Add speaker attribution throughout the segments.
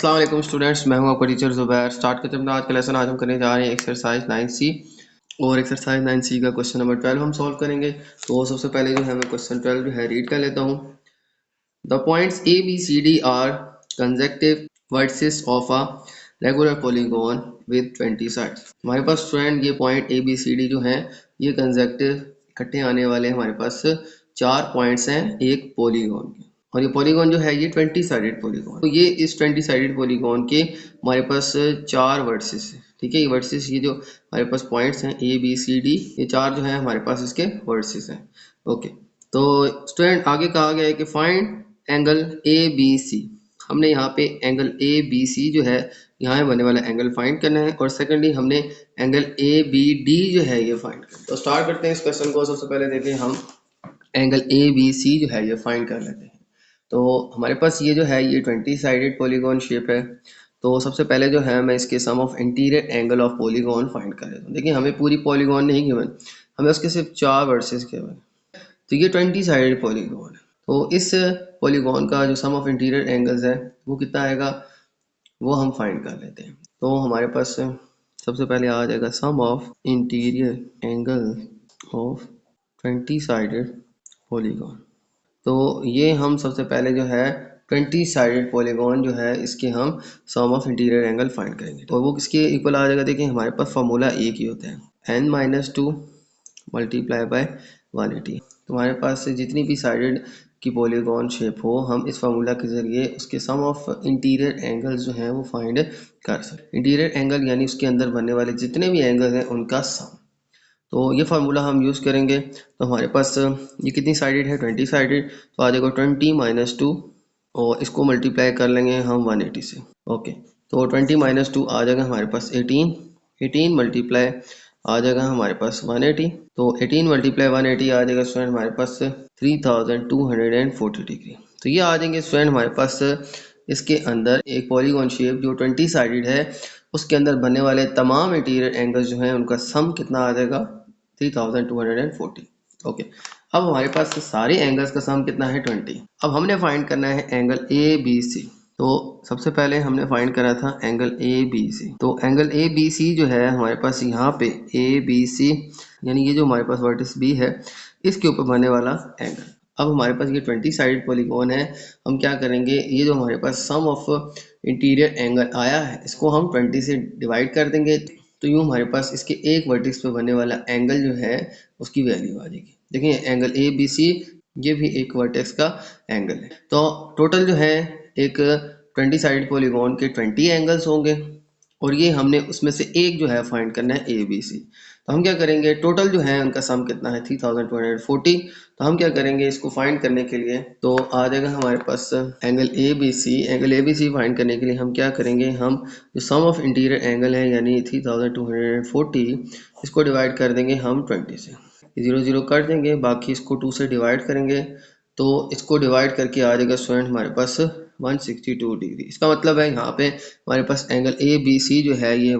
Speaker 1: अस्सलाम वालेकुम स्टूडेंट्स, मैं हूं आपका टीचर ज़ुबैर। स्टार्ट करते हैं अपना आज का लेसन। आज हम करने जा रहे हैं एक्सरसाइज 9C और एक्सरसाइज 9C का क्वेश्चन नंबर 12 हम सॉल्व करेंगे। तो सबसे पहले जो है मैं क्वेश्चन 12 जो है रीड कर लेता हूं। The points A B C D are consecutive vertices of a regular polygon with 20 sides. हमारे पास स्टूडेंट ये point A B C D जो है ये कंसेक्टिव इकट्ठे आने वाले हमारे पास 4 पॉइंट्स हैं एक पॉलीगॉन के, और ये पॉलीगॉन जो है ये 20 साइडेड पॉलीगॉन। तो ये इस 20 साइडेड पॉलीगॉन के हमारे पास 4 वर्टिसेस है। ठीक है, ये वर्टिसेस ये जो हमारे पास पॉइंट्स हैं ए बी सी डी, ये 4 जो है हमारे पास इसके वर्टिसेस हैं। ओके, तो स्टूडेंट आगे कहा गया है कि find angle A B C. हमने यहाँ पे एंगल ए बी सी जो है यहाँ बनने वाला एंगल फाइंड करना है, और सेकेंडली हमने एंगल ए बी डी जो है ये फाइंड करना है। तो स्टार्ट करते हैं इस क्वेश्चन को। सबसे पहले देखें हम एंगल ए बी सी जो है ये फाइंड कर लेते हैं। तो हमारे पास ये जो है ये 20 साइडेड पॉलीगॉन शेप है। तो सबसे पहले जो है मैं इसके sum of interior angle of polygon find कर लेता हूँ। देखिए हमें पूरी पॉलीगॉन नहीं गिवन, हमें उसके सिर्फ 4 वर्सेस गिवन। तो ये 20 साइडेड पॉलीगॉन है। तो इस पॉलीगॉन का जो सम ऑफ इंटीरियर एंगल्स है वो कितना आएगा वो हम फाइंड कर लेते हैं। तो हमारे पास सबसे पहले आ जाएगा sum of interior angle of 20 sided polygon. तो ये हम सबसे पहले जो है 20 साइडेड पॉलीगॉन जो है इसके हम सम ऑफ इंटीरियर एंगल फाइंड करेंगे। तो वो किसके इक्वल आ जाएगा? देखिए हमारे पास फार्मूला एक ही होता है, n-2 मल्टीप्लाई बाय 180। तुम्हारे पास जितनी भी साइडेड की पॉलीगॉन शेप हो हम इस फार्मूला के ज़रिए उसके सम ऑफ इंटीरियर एंगल्स जो हैं वो फाइंड कर सकते। इंटीरियर एंगल यानी उसके अंदर बनने वाले जितने भी एंगल हैं उनका सम। तो ये फार्मूला हम यूज़ करेंगे। तो हमारे पास ये कितनी साइडेड है? 20 साइडेड। तो आ जाएगा 20 - 2, और इसको मल्टीप्लाई कर लेंगे हम 180 से। ओके, तो 20 - 2 आ जाएगा हमारे पास 18। 18 मल्टीप्लाई आ जाएगा हमारे पास 180। तो 18 मल्टीप्लाई 180 आ जाएगा स्टूडेंट हमारे पास 3240 डिग्री। तो ये आ जाएंगे स्टूडेंट हमारे पास इसके अंदर एक पॉलीगॉन शेप जो 20 साइडेड है उसके अंदर बनने वाले तमाम इंटीरियर एंगल्स जो हैं उनका सम कितना आ जाएगा? 3240। ओके, अब हमारे पास सारे एंगल्स का सम कितना है? 20। अब हमने फाइंड करना है एंगल ए बी सी। तो सबसे पहले हमने फाइंड करा था एंगल ए बी सी। तो एंगल ए बी सी जो है हमारे पास यहाँ पे ए बी सी यानी ये जो हमारे पास वर्टिस बी है इसके ऊपर बनने वाला एंगल। अब हमारे पास ये 20 साइडेड पॉलीगॉन है। हम क्या करेंगे, ये जो हमारे पास सम ऑफ इंटीरियर एंगल आया है इसको हम 20 से डिवाइड कर देंगे। तो यूँ हमारे पास इसके एक वर्टेक्स पे बनने वाला एंगल जो है उसकी वैल्यू आ जाएगी। देखिए एंगल ए बी सी ये भी एक वर्टेक्स का एंगल है। तो टोटल जो है एक 20 साइड पॉलीगॉन के 20 एंगल्स होंगे, और ये हमने उसमें से एक जो है फाइंड करना है ए बी सी। तो हम क्या करेंगे, टोटल जो है उनका सम कितना है? 3240। तो हम क्या करेंगे इसको फाइंड करने के लिए, तो आ जाएगा हमारे पास angle A B C. Angle A B C find करने के लिए हम क्या करेंगे, हम जो सम ऑफ इंटीरियर एंगल है यानी 3240 इसको डिवाइड कर देंगे हम 20 से। 0 0 कर देंगे, बाकी इसको 2 से डिवाइड करेंगे। तो इसको डिवाइड करके आ जाएगा स्टूडेंट हमारे पास 162 डिग्री। इसका मतलब है यहाँ पे हमारे पास एंगल ए बी सी जो है ये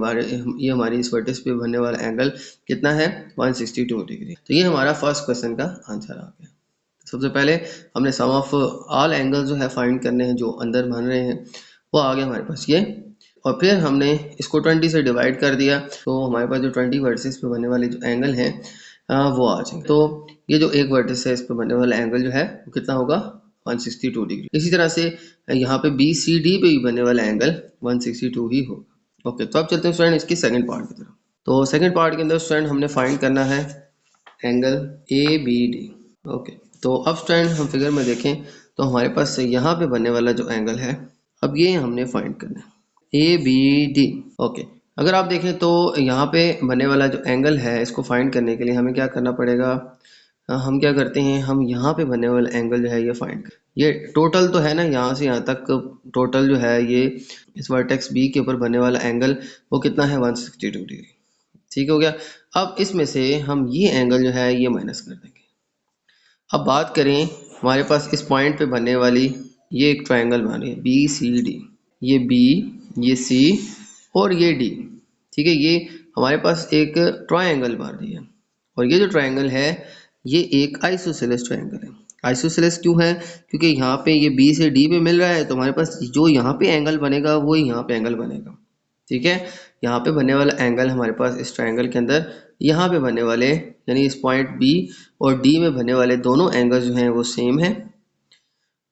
Speaker 1: हमारी इस वर्टेक्स पे बनने वाला एंगल कितना है? 162 डिग्री। तो ये हमारा फर्स्ट क्वेश्चन का आंसर आ गया। सबसे पहले हमने सम ऑफ ऑल एंगल जो है फाइंड करने हैं जो अंदर बन रहे हैं, वो आ गया हमारे पास ये, और फिर हमने इसको 20 से डिवाइड कर दिया। तो हमारे पास जो 20 वर्टिसेस पे बनने वाले जो एंगल हैं वो आ जाएंगे। तो ये जो एक वर्टिस है इस पे बनने वाला एंगल जो है वो कितना होगा? 162 डिग्री। इसी तरह से यहाँ पे बी सी डी पे भी बनने वाला एंगल 162 ही होगा। ओके, तो अब चलते हैं स्टूडेंट इसकी सेकंड पार्ट की तरफ। तो सेकंड पार्ट के अंदर स्टूडेंट हमने फाइंड करना है angle A B D. Okay, तो अब स्टूडेंट हम फिगर में देखें तो हमारे पास यहाँ पे बनने वाला जो एंगल है अब ये हमने फाइंड करना है ए बी डी। ओके, अगर आप देखें तो यहाँ पे बनने वाला जो एंगल है इसको फाइंड करने के लिए हमें क्या करना पड़ेगा, हम क्या करते हैं, हम यहाँ पे बनने वाला एंगल जो है ये फाइंड कर, ये टोटल तो है ना यहाँ से यहाँ तक टोटल जो है ये इस वर्टेक्स बी के ऊपर बनने वाला एंगल वो कितना है? 162 डिग्री। ठीक हो गया। अब इसमें से हम ये एंगल जो है ये माइनस कर देंगे। अब बात करें हमारे पास इस पॉइंट पे बनने वाली ये एक ट्रायंगल बन रही है बी सी डी, ये बी, ये सी और ये डी। ठीक है, ये हमारे पास एक ट्रायंगल बन रही है, और ये जो ट्रायंगल है ये एक आइसोसेलेस ट्रायंगल है। आइसोसेलेस क्यों है? क्योंकि यहाँ पे ये बी से डी पे मिल रहा है, तो हमारे पास जो यहाँ पे एंगल बनेगा वो यहाँ पे एंगल बनेगा। ठीक है, यहाँ पे बनने वाला एंगल हमारे पास इस ट्रायंगल के अंदर यहाँ पे बनने वाले यानी इस पॉइंट बी और डी में बनने वाले दोनों एंगल जो हैं वो सेम है।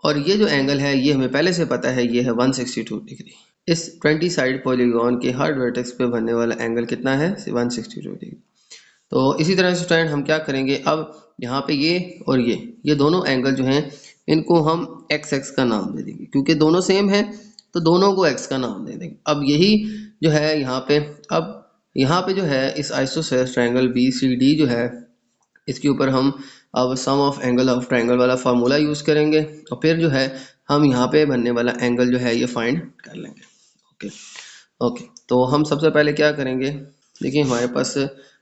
Speaker 1: और ये जो एंगल है ये हमें पहले से पता है, ये है 162 डिग्री। इस 20 साइड पॉलीगॉन के हर वर्टेक्स पे बनने वाला एंगल कितना है? 162 डिग्री। तो इसी तरह से स्टूडेंट हम क्या करेंगे, अब यहाँ पे ये और ये दोनों एंगल जो हैं इनको हम एक्स एक्स का नाम दे देंगे, क्योंकि दोनों सेम है तो दोनों को एक्स का नाम दे देंगे। अब यही जो है यहाँ पे, अब यहाँ पे जो है इस isosceles triangle B C D जो है इसके ऊपर हम अब sum of angle of triangle वाला फार्मूला यूज़ करेंगे और फिर जो है हम यहाँ पे बनने वाला एंगल जो है ये फाइंड कर लेंगे। ओके ओके, तो हम सबसे पहले क्या करेंगे, देखिए हमारे पास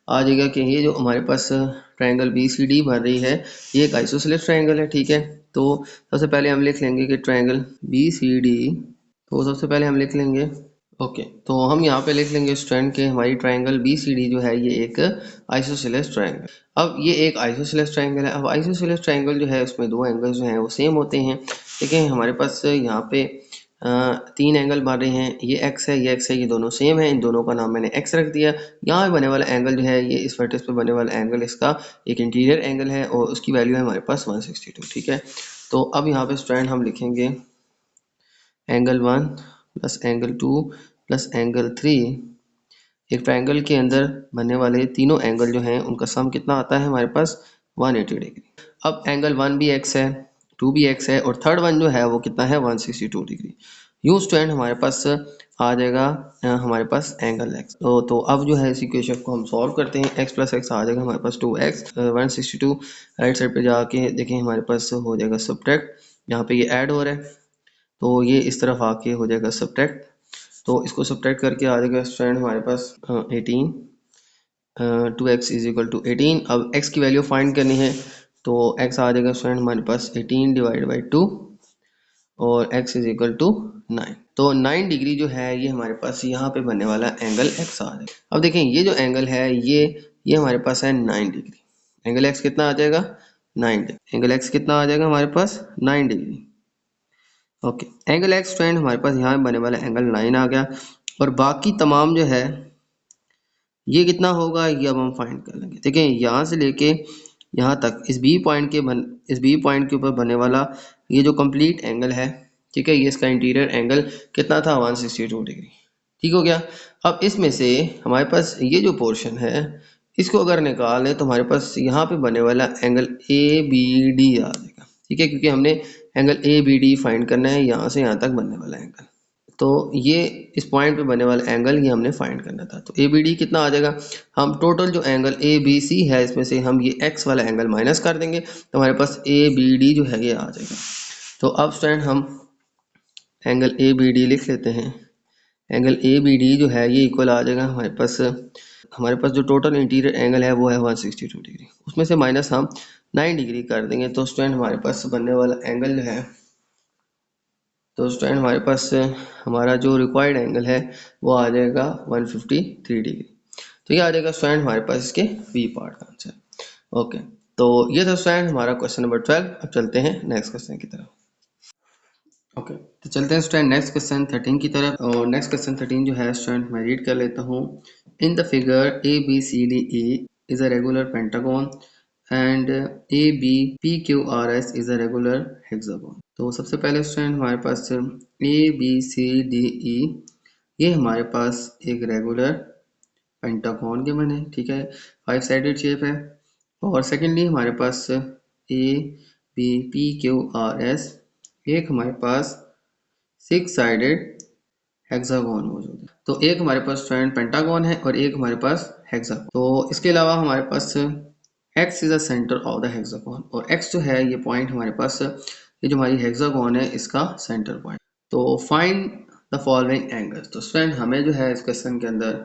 Speaker 1: आ जाएगा कि ये जो हमारे पास ट्रायंगल बी सी डी बन रही है ये एक आइसोसेलेस ट्रायंगल है। ठीक है, तो सबसे पहले हम लिख लेंगे कि ट्रायंगल बी सी डी, तो सबसे पहले हम लिख लेंगे ओके, तो हम यहाँ पे लिख लेंगे स्टूडेंट के हमारी ट्रायंगल बी सी डी जो है ये एक आइसोसेलेस ट्रायंगल। अब ये एक आइसोसेलेस ट्रायंगल है। अब आइसोसेलेस ट्रायंगल जो है उसमें दो एंगल जो हैं वो सेम होते हैं। देखिए हमारे पास यहाँ पे तीन एंगल बन रहे हैं, ये एक्स है ये एक्स है, ये दोनों सेम है, इन दोनों का नाम मैंने एक्स रख दिया। यहाँ पे बने वाला एंगल जो है ये इस वर्टेक्स पे बने वाला एंगल इसका एक इंटीरियर एंगल है और उसकी वैल्यू है हमारे पास 162। ठीक है, तो अब यहाँ पे स्टूडेंट हम लिखेंगे angle 1 plus angle 2 plus angle 3। एक ट्रायंगल के अंदर बनने वाले तीनों एंगल जो हैं उनका सम कितना आता है हमारे पास? 180 डिग्री। अब एंगल 1 भी एक्स है, 2 भी एक्स है और थर्ड वन जो है वो कितना है? 162 डिग्री। यूँ स्टूडेंट हमारे पास आ जाएगा हमारे पास एंगल एक्स। तो अब जो है इस इक्वेशन को हम सॉल्व करते हैं। एक्स प्लस एक्स आ जाएगा हमारे पास 2x 162। राइट साइड पे जाके देखें हमारे पास हो जाएगा सब्ट्रैक्ट, यहाँ पे ये ऐड हो रहा है तो ये इस तरफ आके हो जाएगा सब्ट्रैक्ट। तो इसको सब्ट्रैक्ट करके आ जाएगा स्टूडेंट हमारे पास 18 2x इज इक्वल टू 18। अब x की वैल्यू फाइंड करनी है तो x आ जाएगा स्टूडेंट हमारे पास 18 डिवाइड बाई 2 और x इज इक्वल टू 9। तो 9 डिग्री जो है ये हमारे पास यहाँ पे बनने वाला एंगल x आ जाएगा। अब देखें ये जो एंगल है ये हमारे पास है 9 डिग्री। एंगल x कितना आ जाएगा? 9 डिग्री। एंगल x कितना आ जाएगा हमारे पास? 9 degree. Okay, angle x student हमारे पास यहाँ बनने वाला एंगल 9 आ गया और बाकी तमाम जो है ये कितना होगा ये अब हम फाइंड कर लेंगे। देखिए यहाँ से लेके यहाँ तक इस बी पॉइंट के ऊपर बनने वाला ये जो कंप्लीट एंगल है, ठीक है, ये इसका इंटीरियर एंगल कितना था? 162 डिग्री। ठीक हो गया। अब इसमें से हमारे पास ये जो पोर्शन है इसको अगर निकालें तो हमारे पास यहाँ पे बनने वाला एंगल ए बी डी आ जाएगा। ठीक है, क्योंकि हमने angle A B D find करना है यहाँ से यहाँ तक बनने वाला एंगल। तो ये इस पॉइंट पे बनने वाला एंगल ये हमने फाइंड करना था। तो ए बी डी कितना आ जाएगा? हम टोटल जो एंगल ए बी सी है इसमें से हम ये एक्स वाला एंगल माइनस कर देंगे तो हमारे पास ए बी डी जो है ये आ जाएगा। तो अब स्टूडेंट हम एंगल ए बी डी लिख लेते हैं। एंगल ए बी डी जो है ये इक्वल आ जाएगा हमारे पास जो टोटल इंटीरियर एंगल है वो है 162 डिग्री, उसमें से माइनस हम 9 डिग्री कर देंगे। तो स्टूडेंट हमारे पास बनने वाला एंगल जो है, तो स्टूडेंट हमारे पास हमारा जो रिक्वायर्ड एंगल है वो आ जाएगा 153 डिग्री। तो ये आ जाएगा स्टूडेंट हमारे पास इसके बी पार्ट का आंसर। ओके, तो ये था स्टूडेंट हमारा क्वेश्चन नंबर 12। अब चलते हैं नेक्स्ट क्वेश्चन की तरफ। ओके, तो चलते हैं स्टूडेंट नेक्स्ट क्वेश्चन 13 की तरफ। और नेक्स्ट क्वेश्चन 13 जो है स्टूडेंट मैं रीड कर लेता हूँ। In the figure A B C D E is a regular pentagon and A B P Q R S is a regular hexagon. तो सबसे पहले स्टूडेंट हमारे पास ए बी सी डी ई ये हमारे पास एक रेगुलर पेंटागन के बने, ठीक है, 5 साइडेड शेप है। और सेकेंडली हमारे पास A B P Q R S एक हमारे पास 6 साइडेड हेक्सागोन मौजूद है। तो एक हमारे पास स्टूडेंट पेंटागन है और एक हमारे पास हेक्सागोन। तो इसके अलावा हमारे पास x is the centre of the hexagon और x जो है ये पॉइंट हमारे पास ये जो हमारी हेक्सागोन है इसका सेंटर पॉइंट। तो फाइंड द फॉलोइंग एंगल्स। तो स्टूडेंट हमें जो है इस क्वेश्चन के अंदर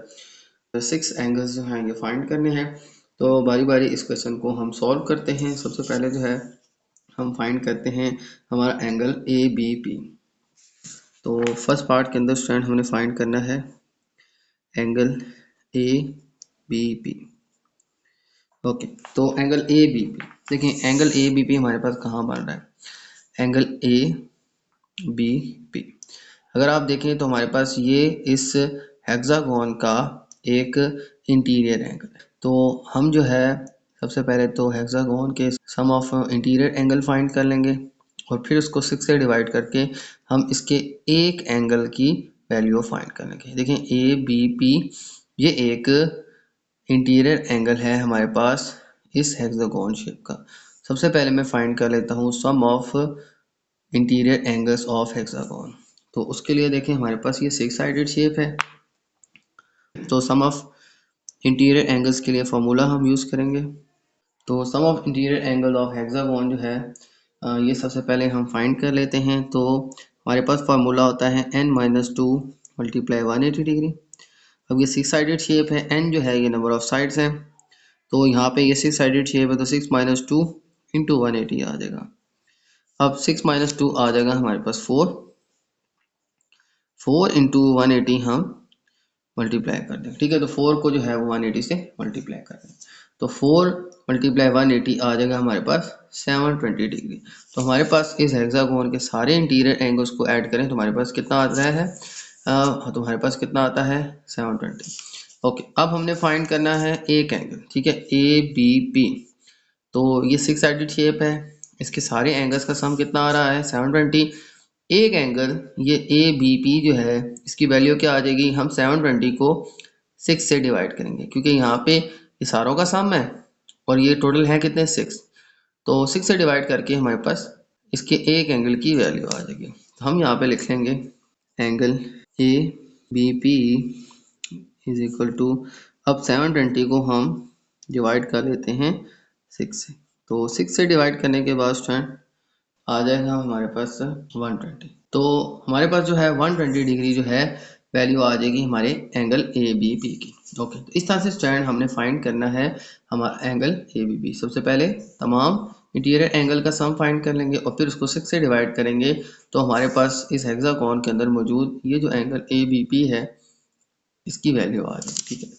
Speaker 1: 6 एंगल्स जो हैं ये फाइंड करने हैं। तो बारी बारी इस क्वेश्चन को हम सॉल्व करते हैं। सबसे पहले जो है हम फाइंड करते हैं हमारा एंगल ए बी पी। तो फर्स्ट पार्ट के अंदर स्टूडेंट हमने फाइंड करना है angle A B P. Okay, तो एंगल ए बी पी देखिए एंगल ए बी पी हमारे पास कहाँ बन रहा है, एंगल ए बी पी अगर आप देखें तो हमारे पास ये इस हेक्सागोन का एक इंटीरियर एंगल है। तो हम जो है सबसे पहले तो हेक्सागोन के सम ऑफ इंटीरियर एंगल फाइंड कर लेंगे और फिर उसको 6 से डिवाइड करके हम इसके एक एंगल की वैल्यू फाइंड कर लेंगे। देखें ए बी पी ये एक इंटीरियर एंगल है हमारे पास इस हेक्सागोन शेप का। सबसे पहले मैं फाइंड कर लेता हूँ sum of interior angles of hexagon. तो उसके लिए देखें हमारे पास ये 6 साइडेड शेप है, तो सम ऑफ इंटीरियर एंगल्स के लिए फॉर्मूला हम यूज़ करेंगे। तो sum of interior angle of hexagon जो है ये सबसे पहले हम फाइंड कर लेते हैं। तो हमारे पास फार्मूला होता है n-2 मल्टीप्लाई 180 डिग्री। अब ये 6 साइडेड शेप है, n जो है ये नंबर ऑफ साइड्स हैं, तो यहाँ पे ये 6 साइडेड शेप है तो 6 - 2 इंटू 180 आ जाएगा। अब 6 - 2 आ जाएगा हमारे पास 4 इंटू 180 हम मल्टीप्लाई कर दें, ठीक है। तो 4 को जो है वो 180 से मल्टीप्लाई कर दें, तो 4 मल्टीप्लाई 180 आ जाएगा हमारे पास 720 डिग्री। तो हमारे पास इस हेक्सागोन के सारे इंटीरियर एंगल्स को ऐड करें तो हमारे पास कितना आता है, तो हमारे पास कितना आता है 720। ओके, अब हमने फाइंड करना है एक एंगल, ठीक है, ए बी पी। तो ये 6 साइडेड शेप है, इसके सारे एंगल्स का सम कितना आ रहा है 720। एक एंगल ये ए बी पी जो है इसकी वैल्यू क्या आ जाएगी, हम 720 को 6 से डिवाइड करेंगे क्योंकि यहाँ पे इशारों का सम है और ये टोटल है कितने 6, तो 6 से डिवाइड करके हमारे पास इसके एक एंगल की वैल्यू आ जाएगी। तो हम यहाँ पे लिख लेंगे angle A B P is equal to, अब 720 को हम डिवाइड कर लेते हैं 6 से, तो 6 से डिवाइड करने के बाद स्टूडेंट आ जाएगा हमारे पास 120। तो हमारे पास जो है 120 डिग्री जो है वैल्यू आ जाएगी हमारे एंगल ए बी पी की। ओके, तो इस तरह से स्टैंड हमने फाइंड करना है हमारा एंगल ए बी पी। सबसे पहले तमाम इंटीरियर एंगल का सम फाइंड कर लेंगे और फिर उसको 6 से डिवाइड करेंगे तो हमारे पास इस हेक्सागोन के अंदर मौजूद ये जो एंगल ए बी पी है इसकी वैल्यू आ जाएगी, ठीक है।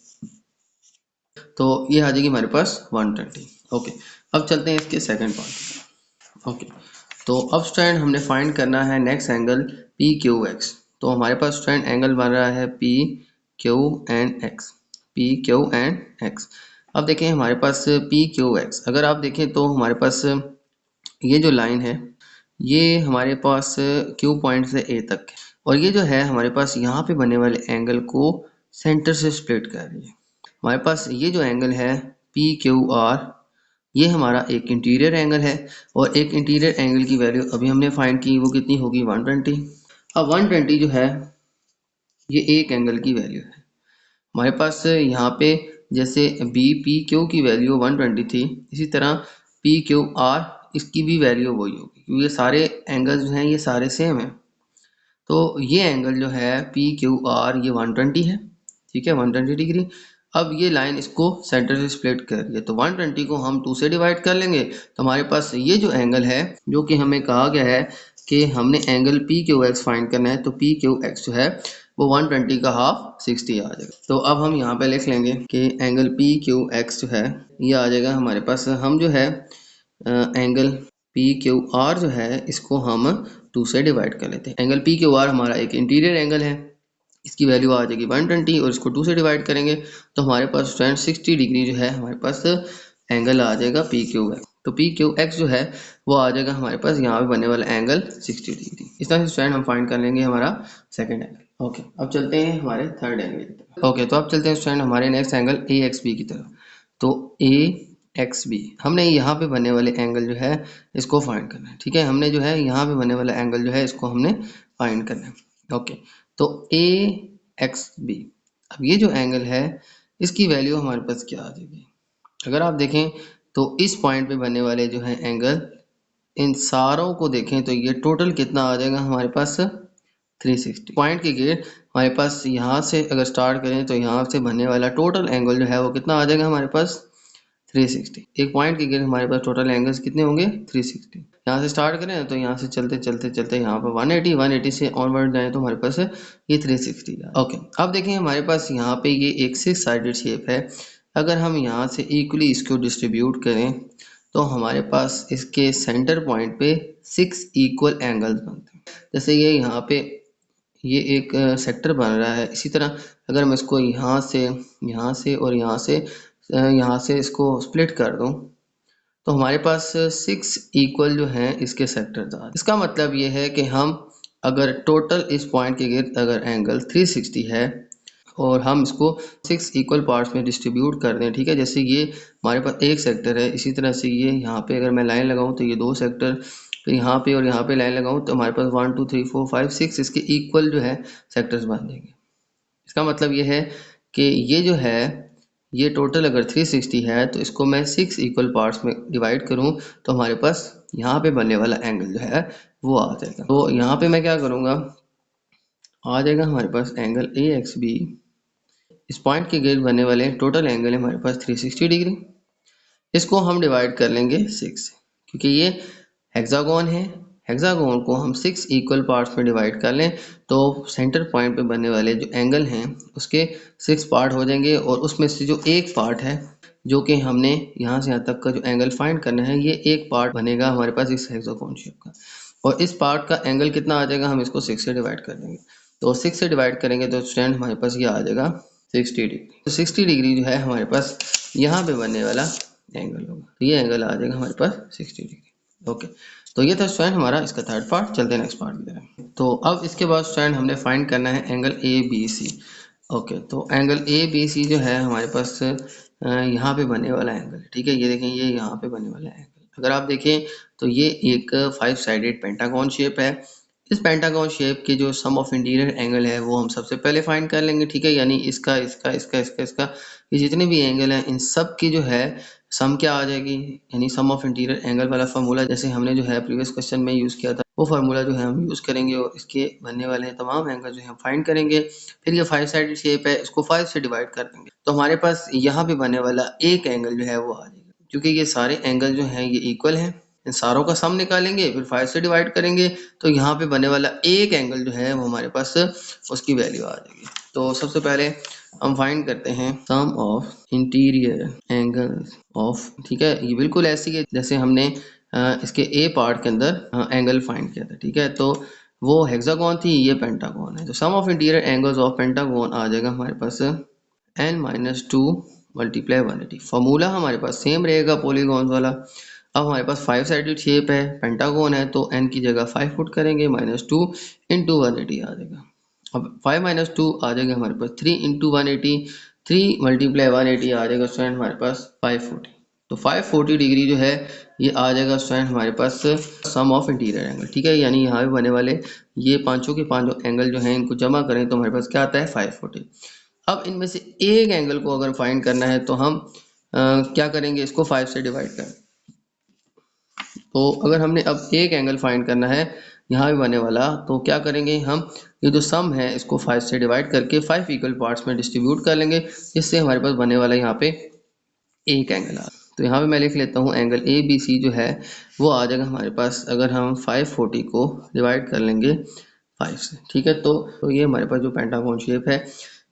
Speaker 1: तो ये आ जाएगी हमारे पास 120। ओके, अब चलते हैं इसके सेकंड पार्ट। ओके, तो अब स्टैंड हमने फाइंड करना है next angle P Q x. तो हमारे पास स्टैंड एंगल बन रहा है P Q and x, P Q and x. अब देखें हमारे पास पी क्यू एक्स, अगर आप देखें तो हमारे पास ये जो लाइन है ये हमारे पास क्यू पॉइंट से ए तक है और ये जो है हमारे पास यहाँ पे बनने वाले एंगल को सेंटर से स्प्लिट कर रही है। हमारे पास ये जो एंगल है पी क्यू आर ये हमारा एक इंटीरियर एंगल है और एक इंटीरियर एंगल की वैल्यू अभी हमने फाइंड की, वो कितनी होगी 120। अब 120 जो है ये एक एंगल की वैल्यू है हमारे पास। यहाँ पे जैसे बी पी क्यू की वैल्यू 120 थी, इसी तरह पी क्यू आर इसकी भी वैल्यू वही होगी क्योंकि ये सारे एंगल्स जो हैं ये सारे सेम हैं। तो ये एंगल जो है पी क्यू आर ये 120 है, ठीक है, 120 डिग्री। अब ये लाइन इसको सेंटर से स्प्लिट कर रही है तो 120 को हम 2 से डिवाइड कर लेंगे तो हमारे पास ये जो एंगल है जो कि हमें कहा गया है कि हमने angle P Q x find करना है, तो पी क्यू एक्स जो है वो 120 का हाफ 60 आ जाएगा। तो अब हम यहाँ पे लिख लेंगे कि एंगल पी क्यू एक्स जो है ये आ जाएगा हमारे पास, हम जो है एंगल पी क्यू आर जो है इसको हम 2 से डिवाइड कर लेते हैं। एंगल पी क्यू आर हमारा एक इंटीरियर एंगल है, इसकी वैल्यू आ जाएगी 120 और इसको 2 से डिवाइड करेंगे तो हमारे पास 60 डिग्री जो है हमारे पास एंगल आ जाएगा पी क्यू एक्स। तो पी क्यू एक्स जो है वो आ जाएगा हमारे पास यहाँ पे बनने वाला एंगल 60 डिग्री। इस तरह से स्टूडेंट हम फाइंड कर लेंगे हमारा सेकंड एंगल। ओके, अब चलते हैं हमारे थर्ड एंगल की तरफ। ओके, तो अब चलते हैं स्टूडेंट हमारे next angle A X B की तरफ। तो ए एक्स बी हमने यहाँ पे बनने वाले एंगल जो है इसको फाइंड करना है, ठीक है। हमने जो है यहाँ पे बनने वाला एंगल जो है इसको हमने फाइंड करना है। ओके, तो ए एक्स बी, अब ये जो एंगल है इसकी वैल्यू हमारे पास क्या आ जाएगी, अगर आप देखें तो इस पॉइंट पे बनने वाले जो है एंगल इन सारों को देखें तो ये टोटल कितना आ जाएगा हमारे पास 360 पॉइंट के गेट। हमारे पास यहाँ से अगर स्टार्ट करें तो यहाँ से बनने वाला टोटल एंगल जो है वो कितना आ जाएगा हमारे पास 360। एक पॉइंट के गेट हमारे पास टोटल एंगल्स कितने होंगे 360। यहाँ से स्टार्ट करें तो यहाँ से चलते चलते चलते यहाँ पर 180 से ऑनवर्ड जाए तो हमारे पास ये 360 है। ओके, अब देखें हमारे पास यहाँ पे ये एक 6 साइडेड शेप है, अगर हम यहाँ से इक्वली इसको डिस्ट्रीब्यूट करें तो हमारे पास इसके सेंटर पॉइंट पे 6 इक्वल एंगल्स बनते हैं। जैसे ये यहाँ पे ये एक सेक्टर बन रहा है, इसी तरह अगर मैं इसको यहाँ से और यहाँ से इसको स्प्लिट कर दूँ तो हमारे पास 6 इक्वल जो हैं इसके सेक्टर्स आ। इसका मतलब ये है कि हम अगर टोटल इस पॉइंट के गिर्द अगर एंगल 360 है और हम इसको 6 इक्वल पार्ट्स में डिस्ट्रीब्यूट कर दें, ठीक है। जैसे ये हमारे पास एक सेक्टर है, इसी तरह से ये यहाँ पे अगर मैं लाइन लगाऊं तो ये 2 सेक्टर, तो यहाँ पे और यहाँ पे लाइन लगाऊं तो हमारे पास 1 2 3 4 5 6 इसके इक्वल जो है सेक्टर्स बन जाएंगे। इसका मतलब ये है कि ये जो है ये टोटल अगर 360 है तो इसको मैं 6 इक्वल पार्ट्स में डिवाइड करूं तो हमारे पास यहाँ पे बनने वाला एंगल जो है वो आ जाएगा। तो यहाँ पे मैं क्या करूँगा, आ जाएगा हमारे पास एंगल AXB। इस पॉइंट के गिर्द बनने वाले टोटल एंगल है हमारे पास 360 डिग्री। इसको हम डिवाइड कर लेंगे 6 से, क्योंकि ये हेक्सागोन है। हेक्सागोन को हम 6 इक्वल पार्ट्स में डिवाइड कर लें तो सेंटर पॉइंट पे बनने वाले जो एंगल हैं उसके 6 पार्ट हो जाएंगे, और उसमें से जो एक पार्ट है जो कि हमने यहाँ से यहाँ तक का जो एंगल फाइंड करना है, ये एक पार्ट बनेगा हमारे पास इस हेक्सागोन शेप का, और इस पार्ट का एंगल कितना आ जाएगा, हम इसको 6 से डिवाइड कर देंगे। तो 6 से डिवाइड करेंगे तो स्टूडेंट हमारे पास ये आ जाएगा 60 डिग्री। तो 60 डिग्री जो है हमारे पास यहाँ पे बनने वाला एंगल होगा, तो ये एंगल आ जाएगा हमारे पास 60 डिग्री। ओके, तो ये था स्टूडेंट हमारा इसका थर्ड पार्ट। चलते हैं नेक्स्ट पार्ट की तरफ। तो अब इसके बाद स्टूडेंट हमने फाइंड करना है एंगल ABC। ओके, तो एंगल ABC जो है हमारे पास यहाँ पे बनने वाला एंगल, ठीक है। ये देखें, ये यहाँ पे बनने वाला एंगल अगर आप देखें तो ये एक 5 साइडेड पेंटागन शेप है। इस पेंटागन शेप के जो सम ऑफ इंटीरियर एंगल है वो हम सबसे पहले फाइंड कर लेंगे, ठीक है। यानी इसका ये जितने भी एंगल हैं इन सब की जो है सम क्या आ जाएगी, यानी सम ऑफ इंटीरियर एंगल वाला फार्मूला जैसे हमने जो है प्रीवियस क्वेश्चन में यूज़ किया था, वो फार्मूला जो है हम यूज़ करेंगे और इसके बनने वाले तमाम एंगल जो है हम फाइंड करेंगे। फिर ये 5 साइडेड शेप है, इसको 5 से डिवाइड कर देंगे तो हमारे पास यहाँ पे बनने वाला एक एंगल जो है वो आ जाएगा। क्योंकि ये सारे एंगल जो हैं ये इक्वल हैं, इन सारों का सम निकालेंगे फिर 5 से डिवाइड करेंगे तो यहाँ पे बनने वाला एक एंगल जो है वो हमारे पास उसकी वैल्यू आ जाएगी। तो सबसे पहले हम फाइंड करते हैं सम ऑफ इंटीरियर एंगल्स ऑफ, ठीक है। ये बिल्कुल ऐसी है जैसे हमने इसके ए पार्ट के अंदर एंगल फाइंड किया था, ठीक है। तो वो हेक्सागोन थी, ये पेंटागन है। तो sum of interior angles of pentagon आ जाएगा हमारे पास n-2 मल्टीप्लाई 180। फॉर्मूला हमारे पास सेम रहेगा पॉलीगॉन्स वाला। अब हमारे पास 5 साइडेड शेप है, पेंटागन है, तो n की जगह 5 पुट करेंगे, -2 इंटू 180 आ जाएगा। अब 5 - 2 आ जाएगा हमारे पास 3 इंटू 180, 3 मल्टीप्लाई 180 आ जाएगा स्टूडेंट हमारे पास 540। तो 540 डिग्री जो है ये आ जाएगा स्टूडेंट हमारे पास सम ऑफ इंटीरियर एंगल, ठीक है। यानी यहाँ पे बने वाले ये पांचों के पांचों एंगल जो हैं इनको जमा करें तो हमारे पास क्या आता है 540। अब इनमें से एक एंगल को अगर फाइंड करना है तो हम क्या करेंगे, इसको 5 से डिवाइड करें। तो अगर हमने अब एक एंगल फाइंड करना है यहाँ भी बने वाला, तो क्या करेंगे हम, ये जो सम है इसको 5 से डिवाइड करके 5 इक्वल पार्ट्स में डिस्ट्रीब्यूट कर लेंगे, जिससे हमारे पास बने वाला यहाँ पे एक एंगल आ। तो यहाँ पे मैं लिख लेता हूँ एंगल ABC जो है वो आ जाएगा हमारे पास, अगर हम 540 को डिवाइड कर लेंगे 5 से, ठीक है। तो ये हमारे पास जो पेंटागन शेप है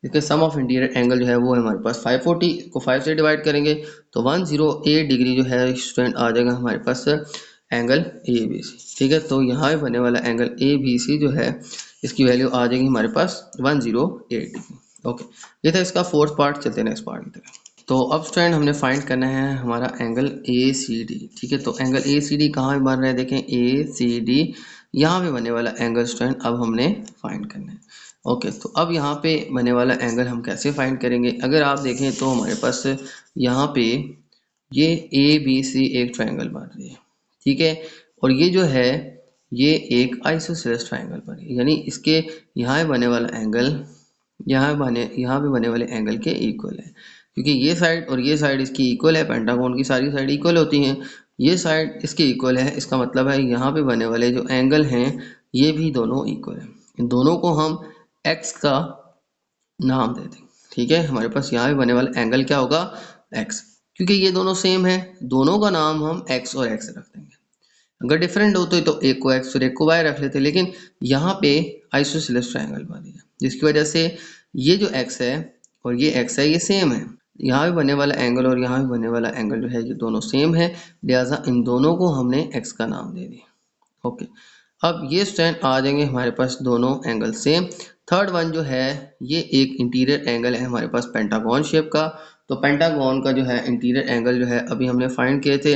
Speaker 1: इसके सम ऑफ इंटीरियर एंगल जो है वो है हमारे पास 540 को 5 से डिवाइड करेंगे तो 108 डिग्री जो है स्टूडेंट आ जाएगा हमारे पास एंगल ABC, ठीक है। तो यहाँ पे बनने वाला एंगल ABC जो है इसकी वैल्यू आ जाएगी हमारे पास 108 डिग्री। ओके, ये था इसका फोर्थ पार्ट। चलते हैं नेक्स्ट पार्ट की तरफ। तो अब स्टूडेंट हमने फाइंड करना है हमारा एंगल ACD, ठीक है। तो एंगल ACD कहाँ पे बन रहा है, देखें ACD यहाँ पे बनने वाला एंगल स्टूडेंट अब हमने फाइंड करना है। ओके, तो अब यहाँ पे बनने वाला एंगल हम कैसे फाइंड करेंगे, अगर आप देखें तो हमारे पास यहाँ पे ये ABC एक ट्रायंगल बन रही है, ठीक है। और ये जो है ये एक आइसोसेलेस ट्रायंगल बन रही है, यानी इसके यहाँ बने वाला एंगल यहाँ पे बने वाले एंगल के इक्वल है, क्योंकि ये साइड और ये साइड इसकी इक्वल है। पेंटागन की सारी साइड इक्वल होती हैं, ये साइड इसकी इक्वल है। इसका मतलब है यहाँ पे बने वाले जो एंगल हैं ये भी दोनों इक्वल हैं। इन दोनों को हम x का नाम दे दें, ठीक है। हमारे पास यहाँ पे बने वाला एंगल क्या होगा, x, क्योंकि ये दोनों सेम है, दोनों का नाम हम x और x रख देंगे। अगर डिफरेंट होते तो एक को x और एक को y रख लेते, लेकिन यहाँ पे आइसोसेलेस ट्रायंगल बन रही है जिसकी वजह से ये जो x है और ये x है ये सेम है, यहाँ भी बनने वाला एंगल और यहाँ भी बनने वाला एंगल जो है ये दोनों सेम है, लिहाजा इन दोनों को हमने x का नाम दे दिया। ओके, अब ये स्टूडेंट आ जाएंगे हमारे पास दोनों एंगल सेम। थर्ड वन जो है ये एक इंटीरियर एंगल है हमारे पास पेंटागन शेप का। तो पेंटागन का जो है इंटीरियर एंगल जो है अभी हमने फाइंड किए थे,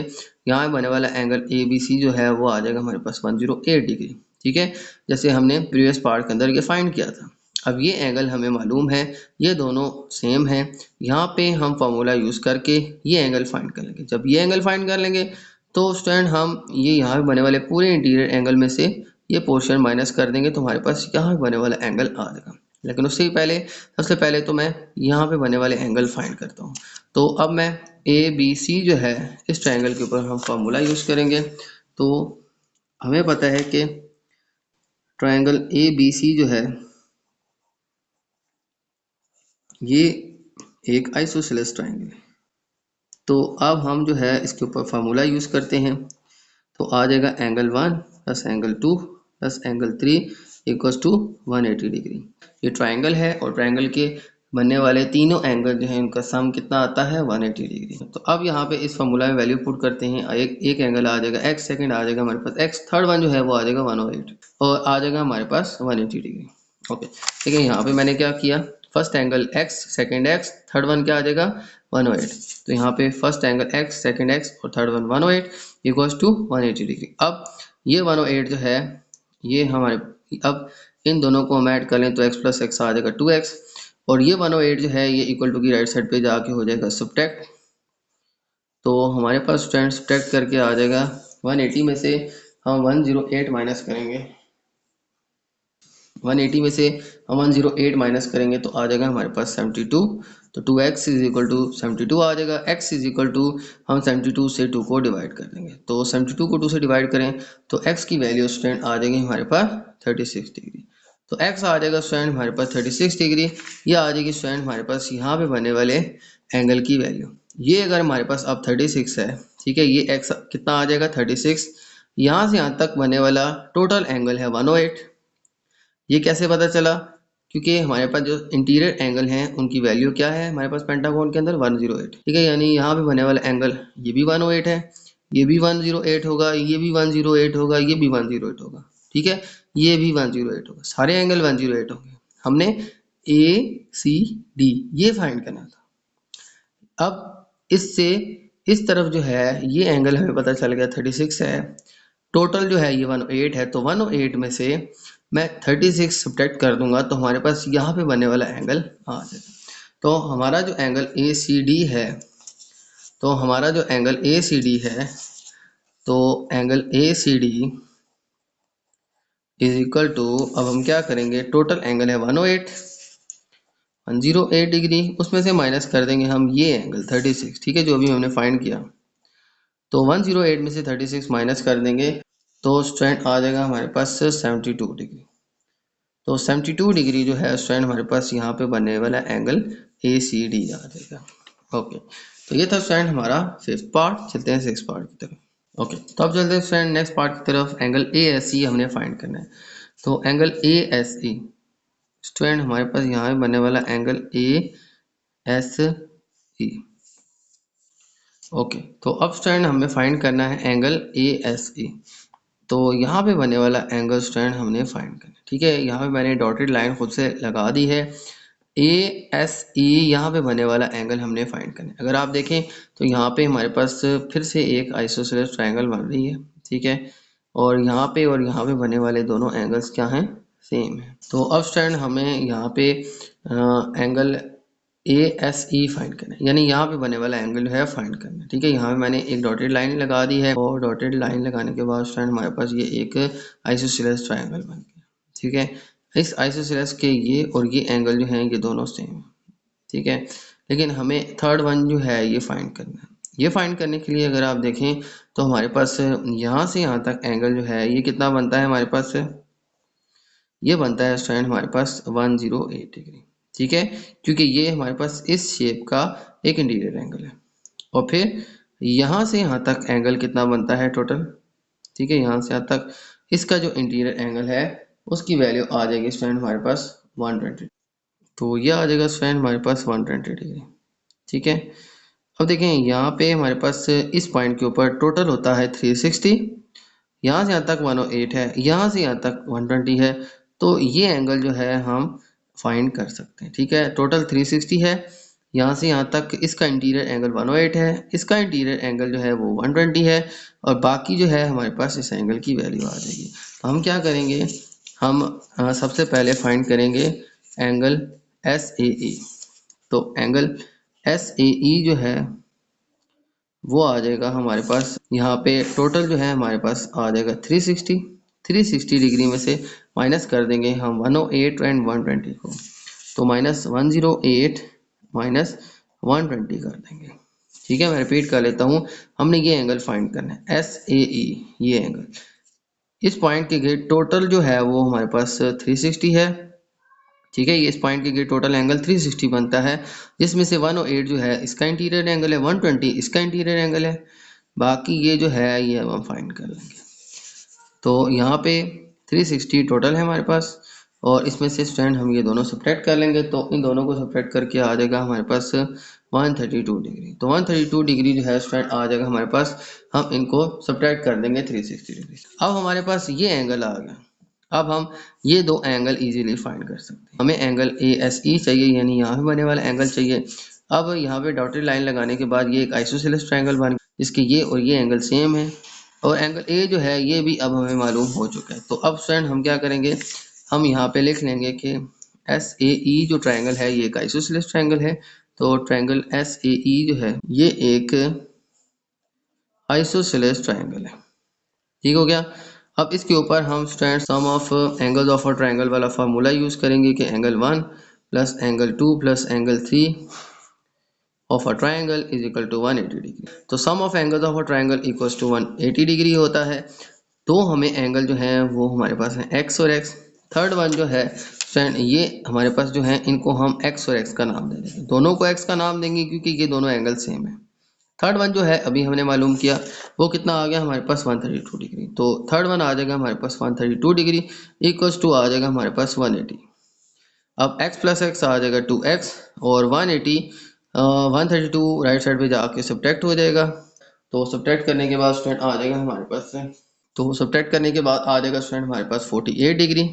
Speaker 1: यहाँ बनने वाला एंगल ABC जो है वो आ जाएगा हमारे पास 108 डिग्री। ठीक है, जैसे हमने प्रीवियस पार्ट के अंदर ये फाइंड किया था। अब ये एंगल हमें मालूम है, ये दोनों सेम है। यहाँ पे हम फार्मूला यूज़ करके ये एंगल फाइंड कर लेंगे। जब ये एंगल फाइंड कर लेंगे तो स्टूडेंट हम ये यहाँ पे बने वाले पूरे इंटीरियर एंगल में से ये पोर्शन माइनस कर देंगे तो हमारे पास यहाँ बने वाला एंगल आ जाएगा। लेकिन उससे पहले सबसे पहले तो मैं यहाँ पे बने वाले एंगल फाइंड करता हूँ। तो अब मैं ABC जो है इस ट्रायंगल के ऊपर हम फार्मूला यूज़ करेंगे। तो हमें पता है कि ट्रायंगल ABC जो है ये एक आइसोसेलेस ट्रायंगल है। तो अब हम जो है इसके ऊपर फार्मूला यूज़ करते हैं। तो आ जाएगा angle 1 plus angle 2 plus angle 3 equals to 180 degree. ये ट्रायंगल है और ट्रायंगल के बनने वाले तीनों एंगल जो है उनका सम कितना आता है 180 डिग्री। तो अब यहाँ पे इस फार्मूला में वैल्यू पुट करते हैं। एक एंगल आ जाएगा x, सेकंड आ जाएगा हमारे पास x, थर्ड वन जो है वो आ जाएगा 108 और आ जाएगा हमारे पास 180 डिग्री। ओके, ठीक है, यहाँ पे मैंने क्या किया, first angle x, second x, third one क्या आ जाएगा 108। तो यहाँ पे first angle x, second x और third one 108 equals to 180 degree. अब ये 108 जो है ये हमारे, अब इन दोनों को हम ऐड कर लें तो x प्लस एक्स आ जाएगा 2x और ये 108 जो है ये इक्वल टू की राइट साइड पे जाके हो जाएगा सब्ट्रैक्ट। तो हमारे पास स्टूडेंट सब्ट्रैक्ट करके आ जाएगा 180 में से हम 108 माइनस करेंगे, 180 में से हम 108 माइनस करेंगे तो आ जाएगा हमारे पास 72। तो 2x इज इक्वल टू 72 आ जाएगा। x इज इक्वल टू हम 72 से 2 को डिवाइड कर देंगे। तो 72 को 2 से डिवाइड करें तो x की वैल्यू स्टूडेंट आ जाएगी हमारे पास 36 डिग्री। तो x आ जाएगा स्टूडेंट हमारे पास 36 डिग्री। ये आ जाएगी स्टूडेंट हमारे पास यहाँ पे बनने वाले एंगल की वैल्यू। ये अगर हमारे पास अब 36 है, ठीक है, ये x कितना आ जाएगा 36, यहाँ से यहाँ तक बनने वाला टोटल एंगल है 108। ये कैसे पता चला, क्योंकि हमारे पास जो इंटीरियर एंगल हैं उनकी वैल्यू क्या है हमारे पास पेंटागन के अंदर 108। ठीक है, यानी यहाँ पे बनने वाला एंगल ये भी 108 है, ये भी 108 होगा, ये भी 108 होगा, ये भी 108 होगा। ठीक है, ये भी 108 होगा, सारे एंगल 108 होंगे। हमने ACD ये फाइंड करना था। अब इससे इस तरफ जो है ये एंगल हमें पता चल गया 36 है, टोटल जो है ये 108 है। तो 108 में से मैं 36 सब्ट्रैक्ट कर दूंगा तो हमारे पास यहाँ पे बनने वाला एंगल आ जाएगा। तो हमारा जो एंगल ACD है, तो हमारा जो एंगल ACD है, तो angle ACD is equal to, अब हम क्या करेंगे, टोटल एंगल है 108 डिग्री, उसमें से माइनस कर देंगे हम ये एंगल 36। ठीक है, जो अभी हमने फाइंड किया। तो 108 में से 36 माइनस कर देंगे तो स्टूडेंट आ जाएगा हमारे पास 72 डिग्री। तो 72 डिग्री जो है स्टूडेंट हमारे पास यहाँ पे बनने वाला एंगल ACD आ जाएगा। ओके, तो ये था स्टूडेंट हमारा फिफ्थ पार्ट। चलते हैं सिक्स पार्ट की तरफ। ओके, तो अब चलते हैं स्टूडेंट नेक्स्ट पार्ट की तरफ। एंगल ASE हमने फाइंड करना है। तो एंगल ASE स्टूडेंट हमारे पास यहाँ पे बनने वाला एंगल ASE। ओके, तो अब स्टूडेंट हमें फाइंड करना है एंगल ASE। तो यहाँ पे बनने वाला एंगल स्टूडेंट हमने फाइंड करना। ठीक है, यहाँ पे मैंने डॉटेड लाइन खुद से लगा दी है। ASE यहाँ पे बनने वाला एंगल हमने फाइंड करना है। अगर आप देखें तो यहाँ पे हमारे पास फिर से एक आइसोसेलेस ट्रायंगल बन रही है। ठीक है, और यहाँ पे बनने वाले दोनों एंगल्स क्या हैं, सेम है। तो अब स्टूडेंट हमें यहाँ पे एंगल ASE फाइंड करना है, यानी यहाँ पे बनने वाला एंगल है फाइंड करना है। ठीक है, यहाँ पे मैंने एक डॉटेड लाइन लगा दी है और डॉटेड लाइन लगाने के बाद स्टूडेंट हमारे पास ये एक आइसोसेलेस ट्रायंगल बन गया। ठीक है, इस आइसोसेलेस के ये और ये एंगल जो हैं ये दोनों सेम है। ठीक है, लेकिन हमें थर्ड वन जो है ये फाइंड करना है। ये फाइंड करने के लिए अगर आप देखें तो हमारे पास यहाँ से यहाँ तक एंगल जो है ये कितना बनता है हमारे पास, ये बनता है स्टूडेंट हमारे पास 108 डिग्री। ठीक है, क्योंकि ये हमारे पास इस शेप का एक इंटीरियर एंगल है। और फिर यहाँ से यहाँ तक एंगल कितना बनता है टोटल। ठीक है, यहाँ से यहाँ तक इसका जो इंटीरियर एंगल है उसकी वैल्यू आ जाएगी स्टूडेंट हमारे पास 120। तो ये आ जाएगा स्टूडेंट हमारे पास 120 डिग्री। ठीक है। अब देखें यहाँ पे हमारे पास इस पॉइंट के ऊपर टोटल होता है 360, यहाँ से यहाँ तक 108 है, यहाँ से यहाँ तक 120 है। तो ये एंगल जो है हम फाइंड कर सकते हैं। ठीक है, टोटल 360 है, यहाँ से यहाँ तक इसका इंटीरियर एंगल 108 है, इसका इंटीरियर एंगल जो है वो 120 है, और बाकी जो है हमारे पास इस एंगल की वैल्यू आ जाएगी। तो हम क्या करेंगे, हम सबसे पहले फाइंड करेंगे एंगल SAE। तो एंगल SAE जो है वो आ जाएगा हमारे पास, यहाँ पे टोटल जो है हमारे पास आ जाएगा 360 डिग्री में से माइनस कर देंगे हम 108 एंड 120 को, तो -108 माइनस 120 कर देंगे। ठीक है, मैं रिपीट कर लेता हूँ, हमने ये एंगल फाइंड करना है SAE, ये एंगल इस पॉइंट के लिए टोटल जो है वो हमारे पास 360 है। ठीक है, ये इस पॉइंट के लिए टोटल एंगल 360 बनता है, जिसमें से 108 जो है इसका इंटीरियर एंगल है, 120 इसका इंटीरियर एंगल है, बाकी ये जो है ये हम फाइंड कर लेंगे। तो यहाँ पे 360 टोटल है हमारे पास, और इसमें से स्टैंड हम ये दोनों सब्ट्रैक्ट कर लेंगे, तो इन दोनों को सब्ट्रैक्ट करके आ जाएगा हमारे पास 132 डिग्री। तो 132 डिग्री जो है स्टैंड आ जाएगा हमारे पास, हम इनको सब्ट्रैक्ट कर देंगे 360 डिग्री। अब हमारे पास ये एंगल आ गया, अब हम ये दो एंगल इजीली फाइंड कर सकते हैं। हमें एंगल ASE चाहिए, यानी यहाँ पे बने वाला एंगल चाहिए। अब यहाँ पे डॉटेड लाइन लगाने के बाद ये एक आइसोसेलेस ट्रायंगल बन गया, जिसके ये और ये एंगल सेम है, और एंगल A जो है ये भी अब हमें मालूम हो चुका है। तो अब फ्रेंड हम क्या करेंगे, हम यहाँ पे लिख लेंगे कि SAE जो ट्रायंगल है ये एक आइसोसेलेस ट्रायंगल है। तो ट्रायंगल SAE जो है ये एक आइसोसेलेस ट्रायंगल है। ठीक हो गया। अब इसके ऊपर हम stand sum of angles of a triangle वाला फार्मूला यूज करेंगे कि angle 1 plus angle 2 plus angle 3 of a triangle is equal to 180 degree. तो sum of angles of a triangle equals to 180 degree होता है। तो हमें एंगल जो है वो हमारे पास है x और x। थर्ड वन जो है फ्रेंड ये हमारे पास जो है इनको हम x और x का नाम दे देंगे, दोनों को x का नाम देंगे क्योंकि ये दोनों एंगल सेम है। थर्ड वन जो है अभी हमने मालूम किया वो कितना आ गया हमारे पास 132 डिग्री। तो थर्ड वन आ जाएगा हमारे पास 132 डिग्री इक्वल्स टू आ जाएगा हमारे पास 180। अब x प्लस एक्स आ जाएगा 2x, और 180 132 राइट साइड पे जाके सब्ट्रैक्ट हो जाएगा। तो सब्ट्रैक्ट करने के बाद स्टूडेंट आ जाएगा हमारे पास से, तो सब्ट्रैक्ट करने के बाद आ जाएगा स्टूडेंट हमारे पास 48 डिग्री।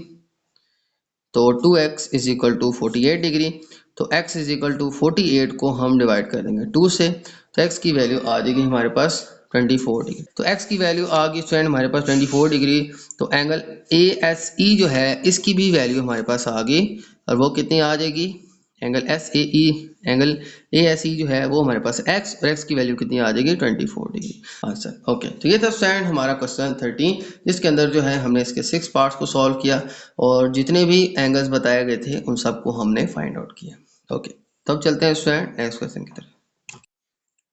Speaker 1: तो 2x is equal to 48 degree. तो x इज इक्वल टू 48 को हम डिवाइड कर देंगे 2 से, तो x की वैल्यू आ जाएगी हमारे पास 24 डिग्री। तो x की वैल्यू आ गई स्टूडेंट हमारे पास 24 डिग्री। तो एंगल ASE जो है इसकी भी वैल्यू हमारे पास आ गई, और वो कितनी आ जाएगी, एंगल ASE जो है वो हमारे पास x, और x की वैल्यू कितनी आ जाएगी 24 डिग्री आंसर। ओके, तो ये था स्टूडेंट हमारा क्वेश्चन 13, जिसके अंदर जो है हमने इसके 6 पार्ट्स को सॉल्व किया, और जितने भी एंगल्स बताए गए थे उन सबको हमने फाइंड आउट किया। ओके, तब चलते हैं स्टूडेंट नेक्स्ट क्वेश्चन की तरफ।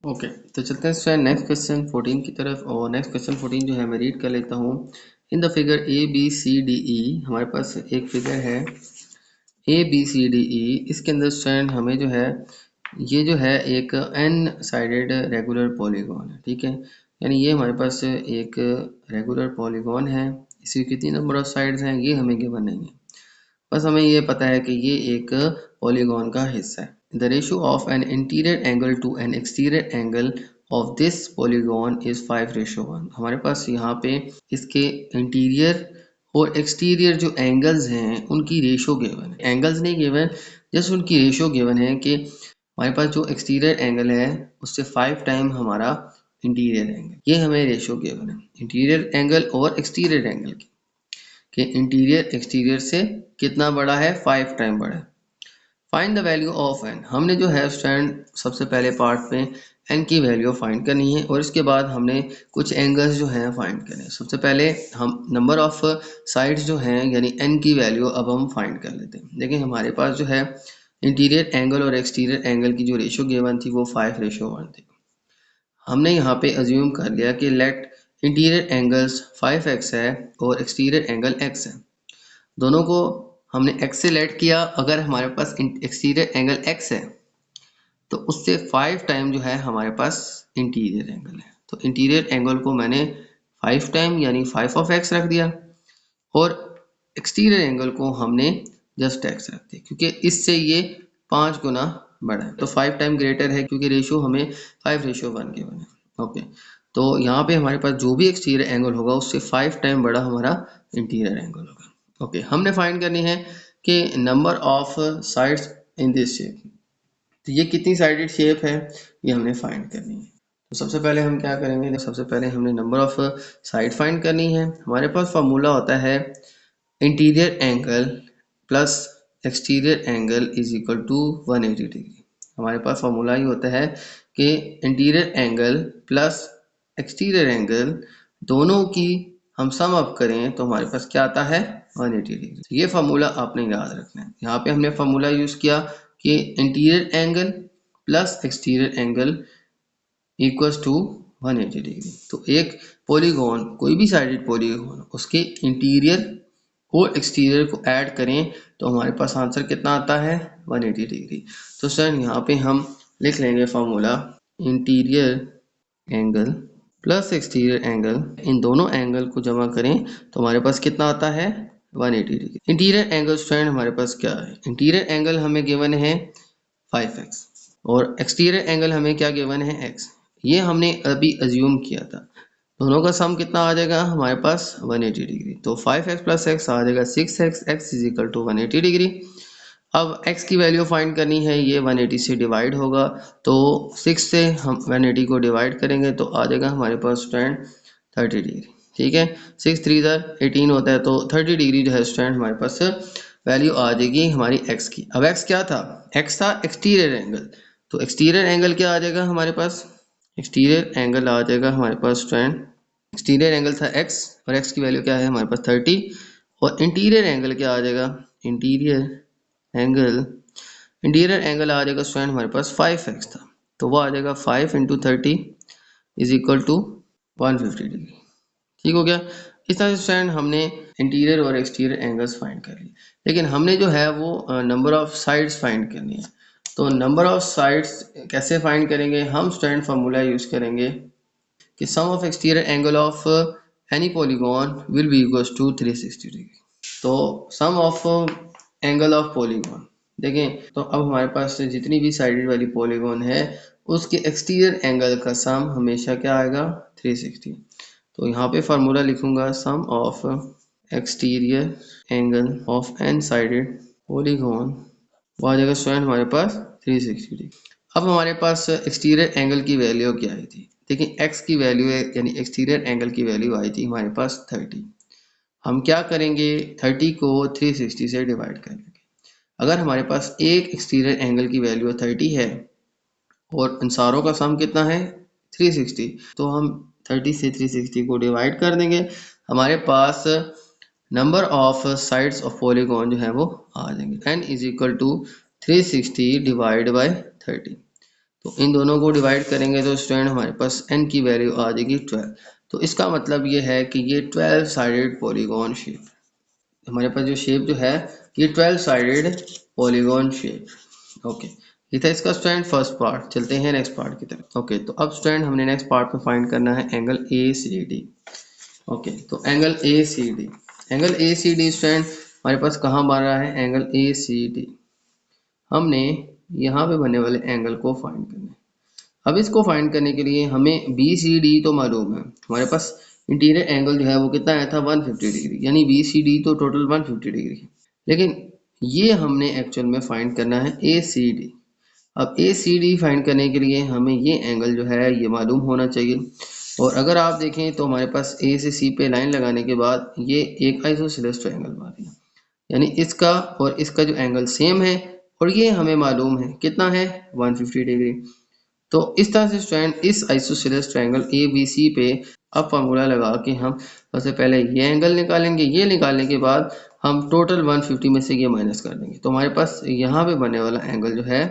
Speaker 1: ओके, तो चलते हैं स्टूडेंट नेक्स्ट क्वेश्चन 14 की तरफ, और नेक्स्ट क्वेश्चन 14 जो है मैं रीड कर लेता हूँ। इन द फिगर ABCDE, हमारे पास एक फिगर है ABCDE, इसके अंदर स्टूडेंट हमें जो है ये जो है एक n साइडेड रेगुलर पॉलीगॉन है। ठीक है, यानी ये हमारे पास एक रेगुलर पॉलीगॉन है, इसकी कितनी नंबर ऑफ साइड्स हैं ये हमें गिवन नहीं है, बस हमें ये पता है कि ये एक पॉलीगॉन का हिस्सा है। The ratio of an interior angle to an exterior angle of this polygon is 5:1। हमारे पास यहाँ पे इसके इंटीरियर और एक्सटीरियर जो एंगल्स हैं उनकी रेशो गिवन है, एंगल्स नहीं गिवन, जस्ट उनकी रेशो गिवन है कि हमारे पास जो एक्सटीरियर एंगल है उससे 5 टाइम हमारा इंटीरियर एंगल, ये हमें रेशो गिवन है इंटीरियर एंगल और एक्सटीरियर एंगल की, कि इंटीरियर एक्सटीरियर से कितना बड़ा है, 5 टाइम बड़ा है। Find the value of n, हमने जो है स्टैंड सबसे पहले पार्ट में n की वैल्यू फाइंड करनी है, और इसके बाद हमने कुछ एंगल्स जो हैं फाइंड करने हैं। सबसे पहले हम नंबर ऑफ साइड्स जो हैं यानी n की वैल्यू अब हम फाइंड कर लेते हैं। देखिए हमारे पास जो है इंटीरियर एंगल और एक्सटीरियर एंगल की जो रेशो गिवन थी वो 5:1 थी। हमने यहाँ पे अज्यूम कर लिया कि लेट इंटीरियर एंगल्स 5x है और एक्सटीरियर एंगल x है, दोनों को हमने x से लेट किया। अगर हमारे पास एक्सटीरियर एंगल x है तो उससे 5 टाइम जो है हमारे पास इंटीरियर एंगल है, तो इंटीरियर एंगल को मैंने 5 टाइम यानी 5 ऑफ x रख दिया, और एक्सटीरियर एंगल को हमने जस्ट x रख दिया, क्योंकि इससे ये 5 गुना बड़ा है, तो 5 टाइम ग्रेटर है क्योंकि रेशियो हमें 5:1 गिवन है। ओके, तो यहाँ पे हमारे पास जो भी एक्सटीरियर एंगल होगा उससे 5 टाइम बड़ा हमारा इंटीरियर एंगल होगा। ओके, हमने फाइंड करनी है कि number of sides in this shape, तो ये कितनी साइडेड शेप है ये हमने फाइंड करनी है। तो सबसे पहले हम क्या करेंगे, सबसे पहले हमने नंबर ऑफ साइड फाइंड करनी है। हमारे पास फार्मूला होता है interior angle plus exterior angle is equal to 180 degree. हमारे पास फार्मूला ही होता है कि interior angle plus exterior angle दोनों की हम सम अप करें तो हमारे पास क्या आता है 180 डिग्री। ये फार्मूला आपने याद रखना है। यहाँ पे हमने फार्मूला यूज किया कि interior angle plus exterior angle equals to 180 degree. तो एक पॉलीगॉन, कोई भी साइडेड पॉलीगॉन, उसके इंटीरियर और एक्सटीरियर को ऐड करें तो हमारे पास आंसर कितना आता है 180 डिग्री। तो सर यहाँ पे हम लिख लेंगे formula interior angle plus exterior angle, इन दोनों एंगल को जमा करें तो हमारे पास कितना आता है 180 डिग्री। इंटीरियर एंगल स्टूडेंट हमारे पास क्या है, इंटीरियर एंगल हमें गिवन है 5x और एक्सटीरियर एंगल हमें क्या गिवन है x। ये हमने अभी अज्यूम किया था। दोनों का सम कितना आ जाएगा हमारे पास 180 डिग्री। तो 5x प्लस x आ जाएगा 6x, x is equal to 180 degree. अब x की वैल्यू फाइंड करनी है, ये 180 से डिवाइड होगा, तो 6 से हम 180 को डिवाइड करेंगे तो आ जाएगा हमारे पास स्टूडेंट 30 डिग्री। ठीक है, 6 3 18 होता है, तो 30 डिग्री जो है स्टूडेंट हमारे पास वैल्यू आ जाएगी हमारी x की। अब x क्या था, x था एक्सटीरियर एंगल, तो एक्सटीरियर एंगल क्या आ जाएगा हमारे पास, एक्सटीरियर एंगल आ जाएगा हमारे पास स्टूडेंट, एक्सटीरियर एंगल था x और x की वैल्यू क्या है हमारे पास 30, और इंटीरियर एंगल क्या आ जाएगा, इंटीरियर एंगल, इंटीरियर एंगल आ जाएगा स्टूडेंट हमारे पास 5x था, तो वो आ जाएगा 5 into 30 is equal to 150 degree. ठीक हो गया। इस तरह से स्टूडेंट हमने इंटीरियर और एक्सटीरियर एंगल्स फाइंड कर लिए, लेकिन हमने जो है वो नंबर ऑफ साइड्स फाइंड करनी है। तो नंबर ऑफ साइड्स कैसे फाइंड करेंगे, हम स्टूडेंट फार्मूला यूज करेंगे कि sum of exterior angle of any polygon will be equals to 360 degree. तो sum of angle of polygon देखें, तो अब हमारे पास जितनी भी साइडेड वाली पॉलीगॉन है उसके एक्सटीरियर एंगल का सम हमेशा क्या आएगा 360। तो यहाँ पे फार्मूला लिखूंगा sum of exterior angle of n sided polygon, वो आ जाएगा स्टूडेंट हमारे पास 360 डिग्री। अब हमारे पास एक्सटीरियर एंगल की वैल्यू क्या आई थी, देखिए x की वैल्यू है यानी एक्सटीरियर एंगल की वैल्यू आई थी हमारे पास 30। हम क्या करेंगे 30 को 360 से डिवाइड कर लेंगे। अगर हमारे पास एक एक्सटीरियर एंगल की वैल्यू 30 है और इन सारों का सम कितना है 360, तो हम 30 से 360 को डिवाइड कर देंगे, हमारे पास number of sides of polygon जो है वो आ जाएंगे, n is equal to 360 divide by 30। तो इन दोनों को डिवाइड करेंगे तो स्टूडेंट हमारे पास n की वैल्यू आ जाएगी 12। तो इसका मतलब ये है कि ये 12 साइडेड पॉलीगॉन शेप, हमारे पास जो शेप जो है ये 12 साइडेड पॉलीगॉन शेप। ओके, ये था इसका स्टूडेंट फर्स्ट पार्ट। चलते हैं नेक्स्ट पार्ट की तरफ। ओके, तो अब स्टूडेंट हमने नेक्स्ट पार्ट में फाइंड करना है एंगल ACD। ओके, तो angle ACD, angle ACD student हमारे पास कहाँ बन रहा है, एंगल ACD हमने यहाँ पे बनने वाले एंगल को फाइंड करना है। अब इसको फाइंड करने के लिए हमें BCD तो मालूम है, हमारे पास इंटीरियर एंगल जो है वो कितना आया था 150 डिग्री, यानी BCD तो टोटल 150 डिग्री है, लेकिन ये हमने एक्चुअल में फाइंड करना है ACD। अब ACD फाइंड करने के लिए हमें ये एंगल जो है ये मालूम होना चाहिए, और अगर आप देखें तो हमारे पास A से C पे लाइन लगाने के बाद ये एक आइसोसेलेस ट्रायंगल बन रही है, यानी इसका और इसका जो एंगल सेम है, और ये हमें मालूम है कितना है 150 डिग्री। तो इस तरह से स्टूडेंट इस आइसोसेलेस ट्रायंगल ABC पे अब फार्मूला लगा के हम सबसे पहले ये एंगल निकालेंगे, ये निकालने के बाद हम टोटल 150 में से ये माइनस कर देंगे, तो हमारे पास यहाँ पे बनने वाला एंगल जो है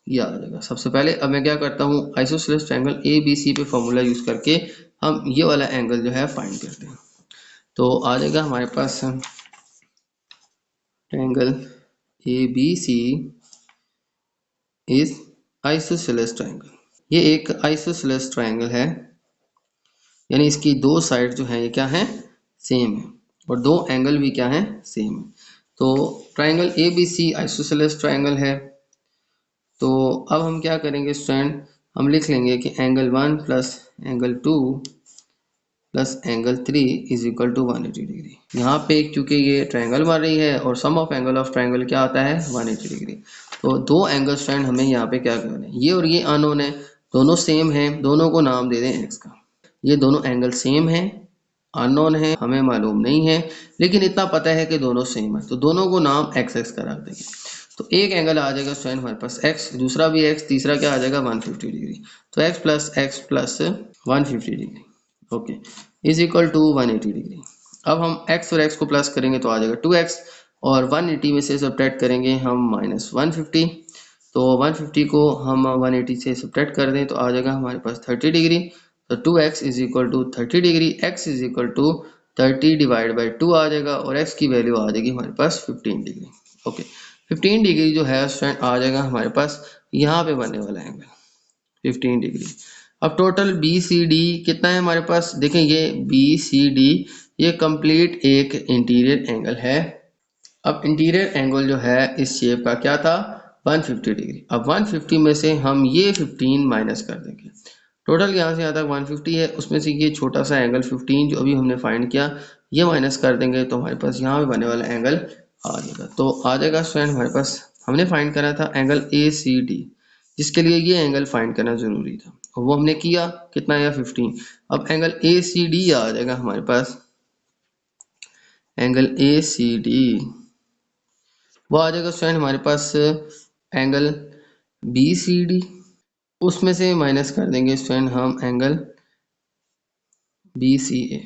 Speaker 1: ये आ जाएगा। सबसे पहले अब मैं क्या करता हूँ, आइसोसेलेस ट्रायंगल ABC पे फार्मूला यूज करके हम ये वाला एंगल जो है फाइंड करते हैं। तो आ जाएगा हमारे पास triangle ABC is isosceles triangle, ये एक आइसोसेलेस ट्रायंगल है, यानी इसकी दो साइड जो है ये क्या है सेम है, और दो एंगल भी क्या है सेम है। तो ट्रायंगल ABC आइसोसेलेस ट्रायंगल है। तो अब हम क्या करेंगे स्टूडेंट, हम लिख लेंगे कि angle 1 plus angle 2 plus angle 3 is equal to 180 degree. यहाँ पे क्योंकि ये ट्रायंगल बन रही है और sum of angle of triangle क्या आता है 180 डिग्री। तो दो एंगल स्टैंड हमें यहाँ पे क्या करना है, ये और ये अननोन है, दोनों सेम है, दोनों को नाम दे दें एक्स का। ये दोनों एंगल सेम है, अननोन है, हमें मालूम नहीं है, लेकिन इतना पता है कि दोनों सेम है, तो दोनों को नाम एक्स एक्स का रख देंगे। तो एक एंगल आ जाएगा स्टूडेंट हमारे पास एक्स, दूसरा भी एक्स, तीसरा क्या आ जाएगा 150 डिग्री। तो X plus 150 degree okay is equal to 180 degree. अब हम x और x को प्लस करेंगे तो आ जाएगा 2x, और 180 में से सब्ट्रैक्ट करेंगे हम माइनस 150। तो 150 को हम 180 से सब्ट्रैक्ट कर दें तो आ जाएगा हमारे पास 30 डिग्री। तो 2x is equal to 30 degree, x is equal to 30 divide by 2 आ जाएगा, और x की वैल्यू आ जाएगी हमारे पास 15 डिग्री। ओके 15 डिग्री जो है स्टूडेंट आ जाएगा हमारे पास यहाँ पे बनने वाला एंगल 15 डिग्री। अब टोटल बी सी डी कितना है हमारे पास, देखें ये बी सी डी ये कंप्लीट एक इंटीरियर एंगल है। अब इंटीरियर एंगल जो है इस शेप का क्या था 150 डिग्री। अब 150 में से हम ये 15 माइनस कर देंगे, टोटल यहाँ से यहाँ तक 150 है, उसमें से ये छोटा सा एंगल 15 जो अभी हमने फाइंड किया ये माइनस कर देंगे तो हमारे पास यहाँ पे बनने वाला एंगल आ जाएगा। तो आ जाएगा स्टूडेंट हमारे पास, हमने फाइंड करा था एंगल ए सी डी, जिसके लिए ये एंगल फाइंड करना जरूरी था, और वो हमने किया कितना या 15। अब एंगल ए सी डी आ जाएगा हमारे पास, एंगल ए सी डी वो आ जाएगा स्टूडेंट हमारे पास एंगल बी सी डी, उसमें से माइनस कर देंगे स्टूडेंट हम एंगल बी सी ए।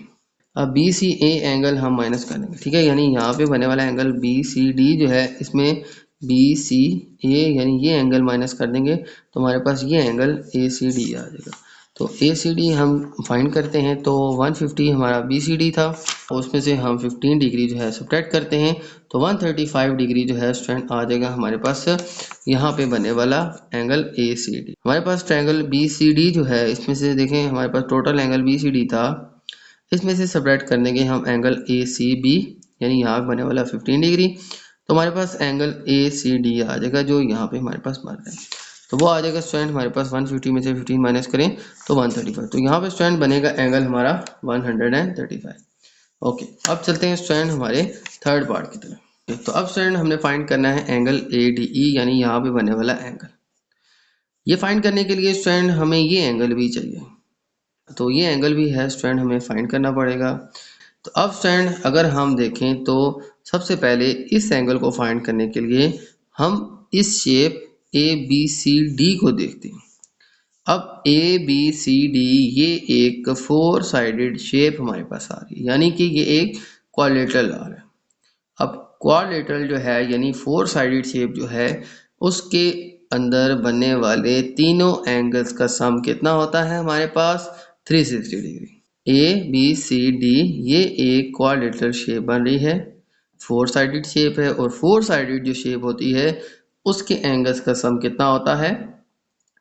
Speaker 1: अब बी सी ए एंगल हम माइनस कर देंगे, ठीक है, यानी यहाँ पे बनने वाला एंगल बी सी डी जो है इसमें बी सी ए यानी ये एंगल माइनस कर देंगे तो हमारे पास ये एंगल ए सी डी आ जाएगा। तो ए सी डी हम फाइंड करते हैं तो 150 हमारा बी सी डी था, उसमें से हम 15 डिग्री जो है सब्ट्रैक्ट करते हैं तो 135 डिग्री जो है स्टूडेंट आ जाएगा हमारे पास यहाँ पे बनने वाला एंगल ए सी डी। हमारे पास ट्रायंगल बी सी डी जो है इसमें से देखें हमारे पास total angle B C D था, इसमें से सब्ट्रैक्ट करने के हम एंगल ए सी बी यानी यहाँ बनने वाला 15 डिग्री, तो हमारे पास एंगल ए सी डी आ जाएगा जो यहाँ पे हमारे पास बन रहा है। तो वो आ जाएगा स्टूडेंट हमारे पास 150 में से 15 माइनस करें तो 135, तो यहाँ पे स्टूडेंट बनेगा एंगल हमारा 135। ओके अब चलते हैं स्टूडेंट हमारे थर्ड पार्ट की तरफ। तो अब स्टूडेंट हमने फाइंड करना है एंगल ए डी ई यानी यहाँ पे बनने वाला एंगल। ये फाइंड करने के लिए स्टूडेंट हमें ये एंगल भी चाहिए, तो ये एंगल भी है स्टूडेंट हमें फाइंड करना पड़ेगा। तो अब स्टूडेंट अगर हम देखें तो सबसे पहले इस एंगल को फाइंड करने के लिए हम इस shape A B C D को देखते हैं। अब ए बी सी डी ये एक 4 साइडेड शेप हमारे पास आ रही है, यानी कि ये एक क्वाड्रिलेटरल आ रहा है। अब क्वाड्रिलेटरल जो है यानी 4 साइडेड शेप जो है उसके अंदर बनने वाले तीनों एंगल्स का सम कितना होता है हमारे पास 360 degree. A B C D ये एक क्वाड्रिलेटरल शेप बन रही है, 4 साइडेड शेप है, और 4 साइडेड जो शेप होती है उसके एंगल्स का सम कितना होता है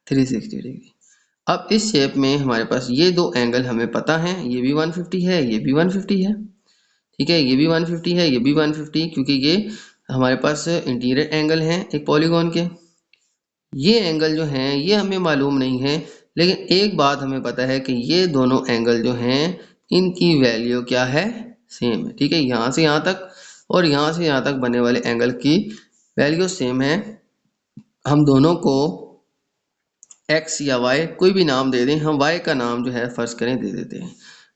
Speaker 1: 360 डिग्री। अब इस शेप में हमारे पास ये दो एंगल हमें पता है, ये भी 150 है, ये भी 150 है, ठीक है, ये भी 150 है, ये भी 150, क्योंकि ये हमारे पास इंटीरियर एंगल हैं एक पॉलीगॉन के। ये एंगल जो हैं ये हमें मालूम नहीं है, लेकिन एक बात हमें पता है कि ये दोनों एंगल जो हैं इनकी वैल्यू क्या है सेम है, ठीक है, यहाँ से यहाँ तक और यहाँ से यहाँ तक बनने वाले एंगल की वैल्यू सेम है। हम दोनों को x या y कोई भी नाम दे दें, हम y का नाम जो है फर्ज करें दे देते हैं।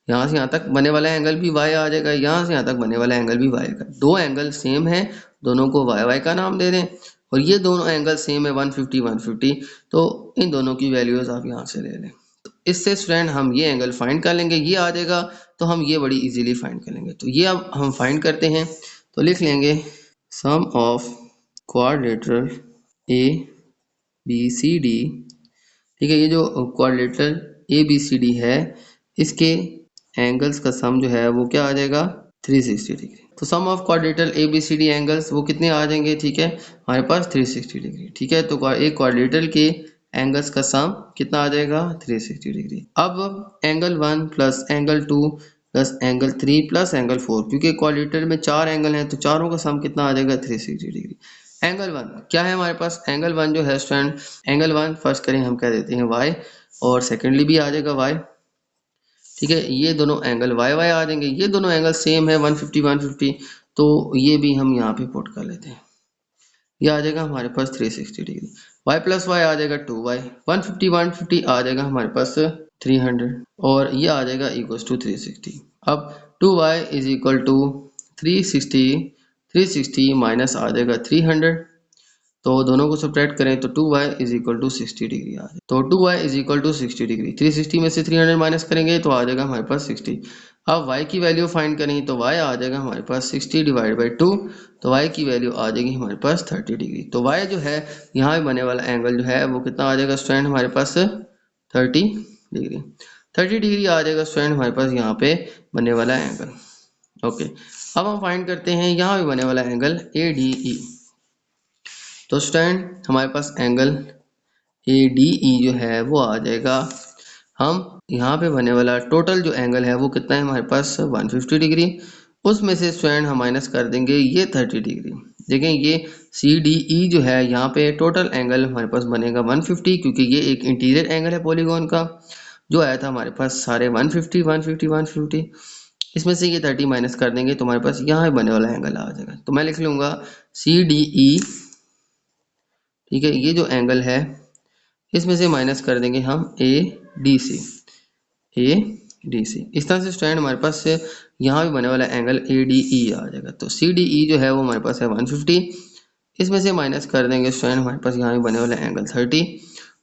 Speaker 1: यहाँ से यहाँ तक बनने वाला एंगल भी y आ जाएगा, यहाँ से यहाँ तक बनने वाला एंगल भी y का, दो एंगल सेम है, दोनों को y का नाम दे दें, और ये दोनों एंगल सेम है 150 150, तो इन दोनों की वैल्यूज आप यहाँ से ले लें। तो इससे स्टूडेंट हम ये एंगल फाइंड कर लेंगे, ये आ जाएगा तो हम ये बड़ी इजीली फाइंड कर लेंगे। तो ये अब हम फाइंड करते हैं, तो लिख लेंगे sum of quadrilateral A B C D, ठीक है, ये जो quadrilateral A B C D है इसके एंगल्स का सम जो है वो क्या आ जाएगा 360 डिग्री। तो sum of quadrilateral A B C D angles वो कितने आ जाएंगे, ठीक है, हमारे पास 360 डिग्री, ठीक है, तो एक क्वाड्रिलेटरल के एंगल्स का सम कितना आ जाएगा 360 डिग्री। अब angle 1 plus angle 2 plus angle 3 plus angle 4, क्योंकि क्वाड्रिलेटरल में 4 एंगल हैं तो चारों का सम कितना आ जाएगा 360 डिग्री। एंगल वन क्या है हमारे पास, एंगल वन जो है स्टूडेंट, एंगल वन फर्स्ट करें हम क्या देते हैं y, और सेकेंडली भी आ जाएगा y, ठीक है। ये दोनों एंगल वाई वाई आ जाएंगे, ये दोनों एंगल सेम है 150 150, तो ये भी हम यहाँ पे पुट कर लेते हैं। ये आ जाएगा हमारे पास 360 डिग्री, y प्लस वाई आ जाएगा 2y, 150 150 आ जाएगा हमारे पास 300, और ये आ जाएगा इक्वल्स टू 360। अब 2y is equal to 360, 360 minus आ जाएगा 300, तो दोनों को सब्ट्रैक्ट करें तो 2y is equal to 60 degree आ जाए, तो 2y is equal to 60 degree, 360 में से 300 माइनस करेंगे तो आ जाएगा हमारे पास 60। अब y की वैल्यू फाइंड करें तो y आ जाएगा हमारे पास 60 डिवाइड बाई 2, तो y की वैल्यू आ जाएगी हमारे पास 30 डिग्री। तो y जो है यहाँ पे बने वाला एंगल जो है वो कितना आ जाएगा स्टूडेंट हमारे पास 30 डिग्री, 30 डिग्री आ जाएगा स्टूडेंट हमारे पास यहाँ पे बने वाला एंगल। ओके, अब हम फाइंड करते हैं यहाँ पे बने वाला एंगल ADE। तो स्टूडेंट हमारे पास एंगल ADE जो है वो आ जाएगा, हम यहाँ पे बने वाला टोटल जो एंगल है वो कितना है हमारे पास 150 डिग्री, उसमें से स्टूडेंट हम माइनस कर देंगे ये 30 डिग्री। देखें ये CDE जो है यहाँ पे टोटल एंगल हमारे पास बनेगा 150, क्योंकि ये एक इंटीरियर एंगल है पॉलीगॉन का, जो आया था हमारे पास सारे 150 150 150, इसमें से ये 30 माइनस कर देंगे तो हमारे पास यहाँ बने वाला एंगल आ जाएगा। तो मैं लिख लूँगा CDE, ठीक है, ये जो एंगल है इसमें से माइनस कर देंगे हम ADC, इस तरह से स्टूडेंट हमारे पास से यहाँ भी बने वाला एंगल ADE आ जाएगा। तो CDE जो है वो हमारे पास है 150, इसमें से माइनस कर देंगे स्टूडेंट हमारे पास यहाँ भी बने वाला एंगल 30,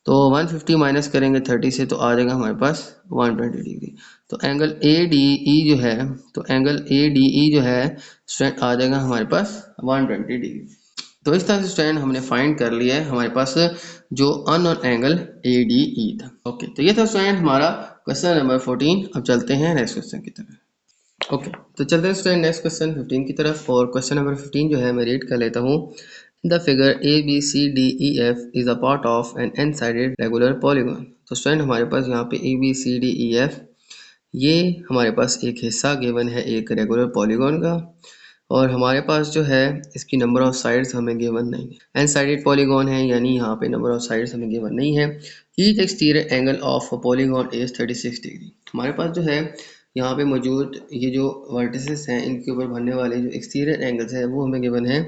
Speaker 1: तो 150 माइनस करेंगे 30 से तो आ जाएगा हमारे पास 120 डिग्री। तो एंगल ADE जो है, तो एंगल ADE जो है स्टूडेंट आ जाएगा हमारे पास 120 डिग्री। तो इस तरह से स्टूडेंट हमने फाइंड कर लिया है हमारे पास जो अननोन एंगल ADE था। ओके, तो ये था स्टूडेंट हमारा क्वेश्चन नंबर 14। अब चलते हैं नेक्स्ट क्वेश्चन की तरफ। ओके, तो चलते हैं स्टूडेंट नेक्स्ट क्वेश्चन 15 की तरफ, और क्वेश्चन नंबर 15 जो है मैं रीड कर लेता हूँ। The figure ABCDEF is a part of an N sided regular polygon. तो स्टूडेंट हमारे पास यहाँ पे ABCDEF ये हमारे पास एक हिस्सा गिवन है एक रेगुलर पॉलीगॉन का, और हमारे पास जो है इसकी नंबर ऑफ साइड्स हमें गिवन नहीं है, एन साइडेड पॉलीगॉन है, यानी यहाँ पे नंबर ऑफ साइड्स हमें गिवन नहीं है। Each exterior angle of polygon is 36 degree. हमारे पास जो है यहाँ पे मौजूद ये जो वर्टिसेस हैं इनके ऊपर बनने वाले जो एक्सटीरियर एंगल्स है वो हमें गिवन है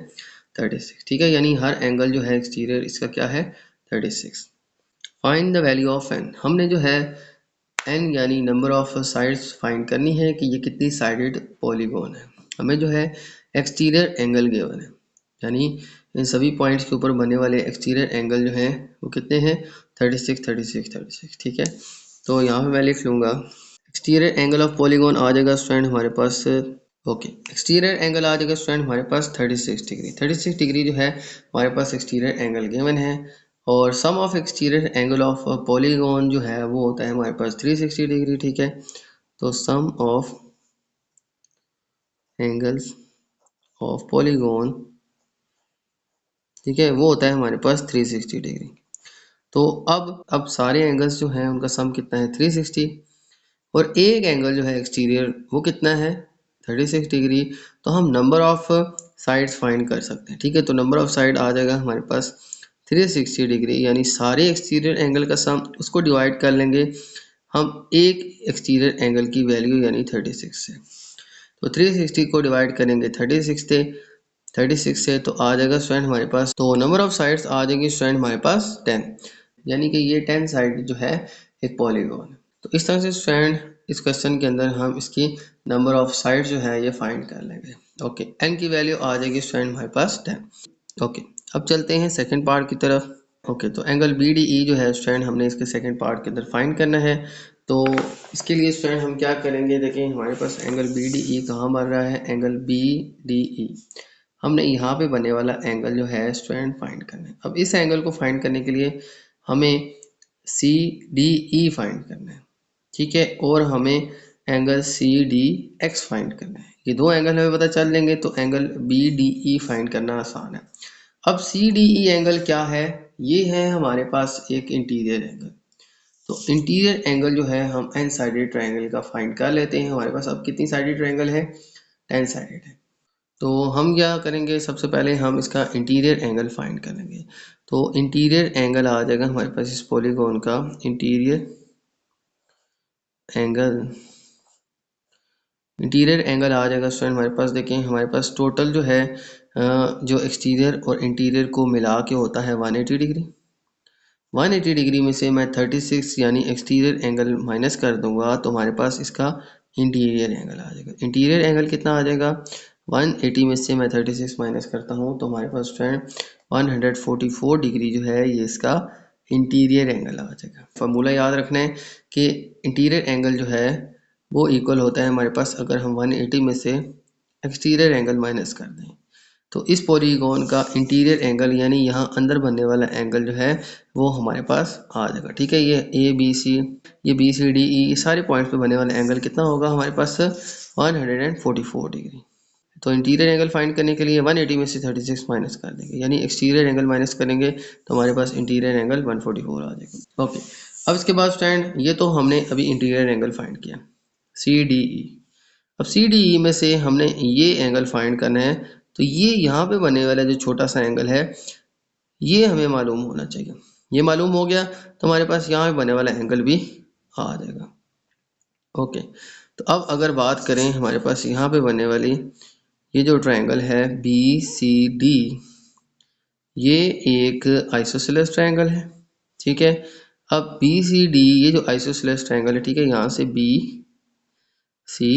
Speaker 1: 36, ठीक है, यानी हर एंगल जो है एक्सटीरियर इसका क्या है 36। Find the value of N, हमने जो है एन यानी नंबर ऑफ साइड्स फाइंड करनी है कि ये कितनी साइडेड पॉलीगॉन है। हमें जो है एक्सटीरियर एंगल गिवन है, यानी इन सभी पॉइंट्स के ऊपर बनने वाले एक्सटीरियर एंगल जो हैं वो कितने हैं 36 36 36, ठीक है। तो यहाँ पे मैं लिख लूँगा एक्सटीरियर एंगल ऑफ पॉलीगॉन आ जाएगा स्टूडेंट हमारे पास, ओके, एक्सटीरियर एंगल आ जाएगा स्टूडेंट हमारे पास 36 डिग्री। 36 डिग्री जो है हमारे पास एक्सटीरियर एंगल गिवन है, और sum of exterior angle of polygon जो है वो होता है हमारे पास 360 डिग्री, ठीक है। तो sum of angles of polygon, ठीक है, वो होता है हमारे पास 360 डिग्री। तो अब सारे एंगल्स जो हैं उनका सम कितना है 360, और एक एंगल जो है एक्सटीरियर वो कितना है 36 डिग्री। तो हम नंबर ऑफ साइड्स फाइंड कर सकते हैं, ठीक है। तो नंबर ऑफ साइड आ जाएगा हमारे पास 360 डिग्री, यानी सारे एक्सटीरियर एंगल का सम, उसको डिवाइड कर लेंगे हम एक एक्सटीरियर एंगल की वैल्यू यानी 36 से। तो 360 को डिवाइड करेंगे 36 से तो आ जाएगा स्टूडेंट हमारे पास, तो नंबर ऑफ साइड्स आ जाएंगे स्टूडेंट हमारे पास 10, यानी कि ये 10 साइड जो है एक पॉलीगॉन है। तो इस तरह से स्टूडेंट इस क्वेश्चन के अंदर हम इसकी नंबर ऑफ साइड्स जो है ये फाइंड कर लेंगे। ओके, एन की वैल्यू आ जाएगी स्टूडेंट हमारे पास 10। ओके, अब चलते हैं सेकंड पार्ट की तरफ। ओके, तो एंगल BDE जो है स्टूडेंट हमने इसके सेकंड पार्ट के अंदर फाइंड करना है। तो इसके लिए स्टूडेंट हम क्या करेंगे, देखें हमारे पास एंगल BDE कहाँ बन रहा है, एंगल BDE हमने यहाँ पे बनने वाला एंगल जो है स्टूडेंट फाइंड करना है। अब इस एंगल को फाइंड करने के लिए हमें CDE फाइंड करना है, ठीक है, और हमें एंगल CDX फाइंड करना है। ये दो एंगल हमें पता चल लेंगे तो एंगल BDE फाइंड करना आसान है। अब CDE एंगल क्या है, ये है हमारे पास एक इंटीरियर एंगल। तो इंटीरियर एंगल जो है हम एन साइडेड ट्रायंगल का फाइंड कर लेते हैं। हमारे पास अब कितनी साइडेड ट्रायंगल है 10 साइडेड है। तो हम क्या करेंगे, सबसे पहले हम इसका इंटीरियर एंगल फाइंड करेंगे। तो इंटीरियर एंगल आ जाएगा हमारे पास इस पॉलीगॉन का इंटीरियर एंगल। इंटीरियर एंगल आ जाएगा स्टूडेंट हमारे पास, देखें हमारे पास टोटल जो है जो एक्सटीरियर और इंटीरियर को मिला के होता है 180 डिग्री। 180 डिग्री में से मैं 36 यानी एक्सटीरियर एंगल माइनस कर दूंगा तो हमारे पास इसका इंटीरियर एंगल आ जाएगा। इंटीरियर एंगल कितना आ जाएगा, 180 में से मैं 36 माइनस करता हूँ तो हमारे पास फ्रेंड 144 डिग्री जो है ये इसका इंटीरियर एंगल आ जाएगा। फॉर्मूला याद रखना है कि इंटीरियर एंगल जो है वो इक्वल होता है हमारे पास, अगर हम 180 में से एक्सटीरियर एंगल माइनस कर दें तो इस पॉलीगॉन का इंटीरियर एंगल यानी यहाँ अंदर बनने वाला एंगल जो है वो हमारे पास आ जाएगा। ठीक है, ये ए बी सी, ये बी सी डी ई, ये सारे पॉइंट्स पे बनने वाला एंगल कितना होगा हमारे पास 144 डिग्री। तो इंटीरियर एंगल फाइंड करने के लिए 180 में से 36 माइनस कर देंगे, यानी एक्सटीरियर एंगल माइनस करेंगे तो हमारे पास इंटीरियर एंगल 144 आ जाएगा। ओके, अब इसके बाद स्टैंड ये तो हमने अभी इंटीरियर एंगल फाइंड किया सी डी ई। अब सी डी ई में से हमने ये एंगल फाइंड करना है, तो ये यहाँ पे बने वाला जो छोटा सा एंगल है ये हमें मालूम होना चाहिए। ये मालूम हो गया तो हमारे पास यहाँ पे बने वाला एंगल भी आ जाएगा। ओके, तो अब अगर बात करें हमारे पास यहाँ पे बनने वाली ये जो ट्रायंगल है बी सी डी, ये एक आइसोसेलेस ट्रायंगल है। ठीक है, अब बी सी डी ये जो आइसोसेलेस ट्रायंगल है, ठीक है, यहाँ से बी सी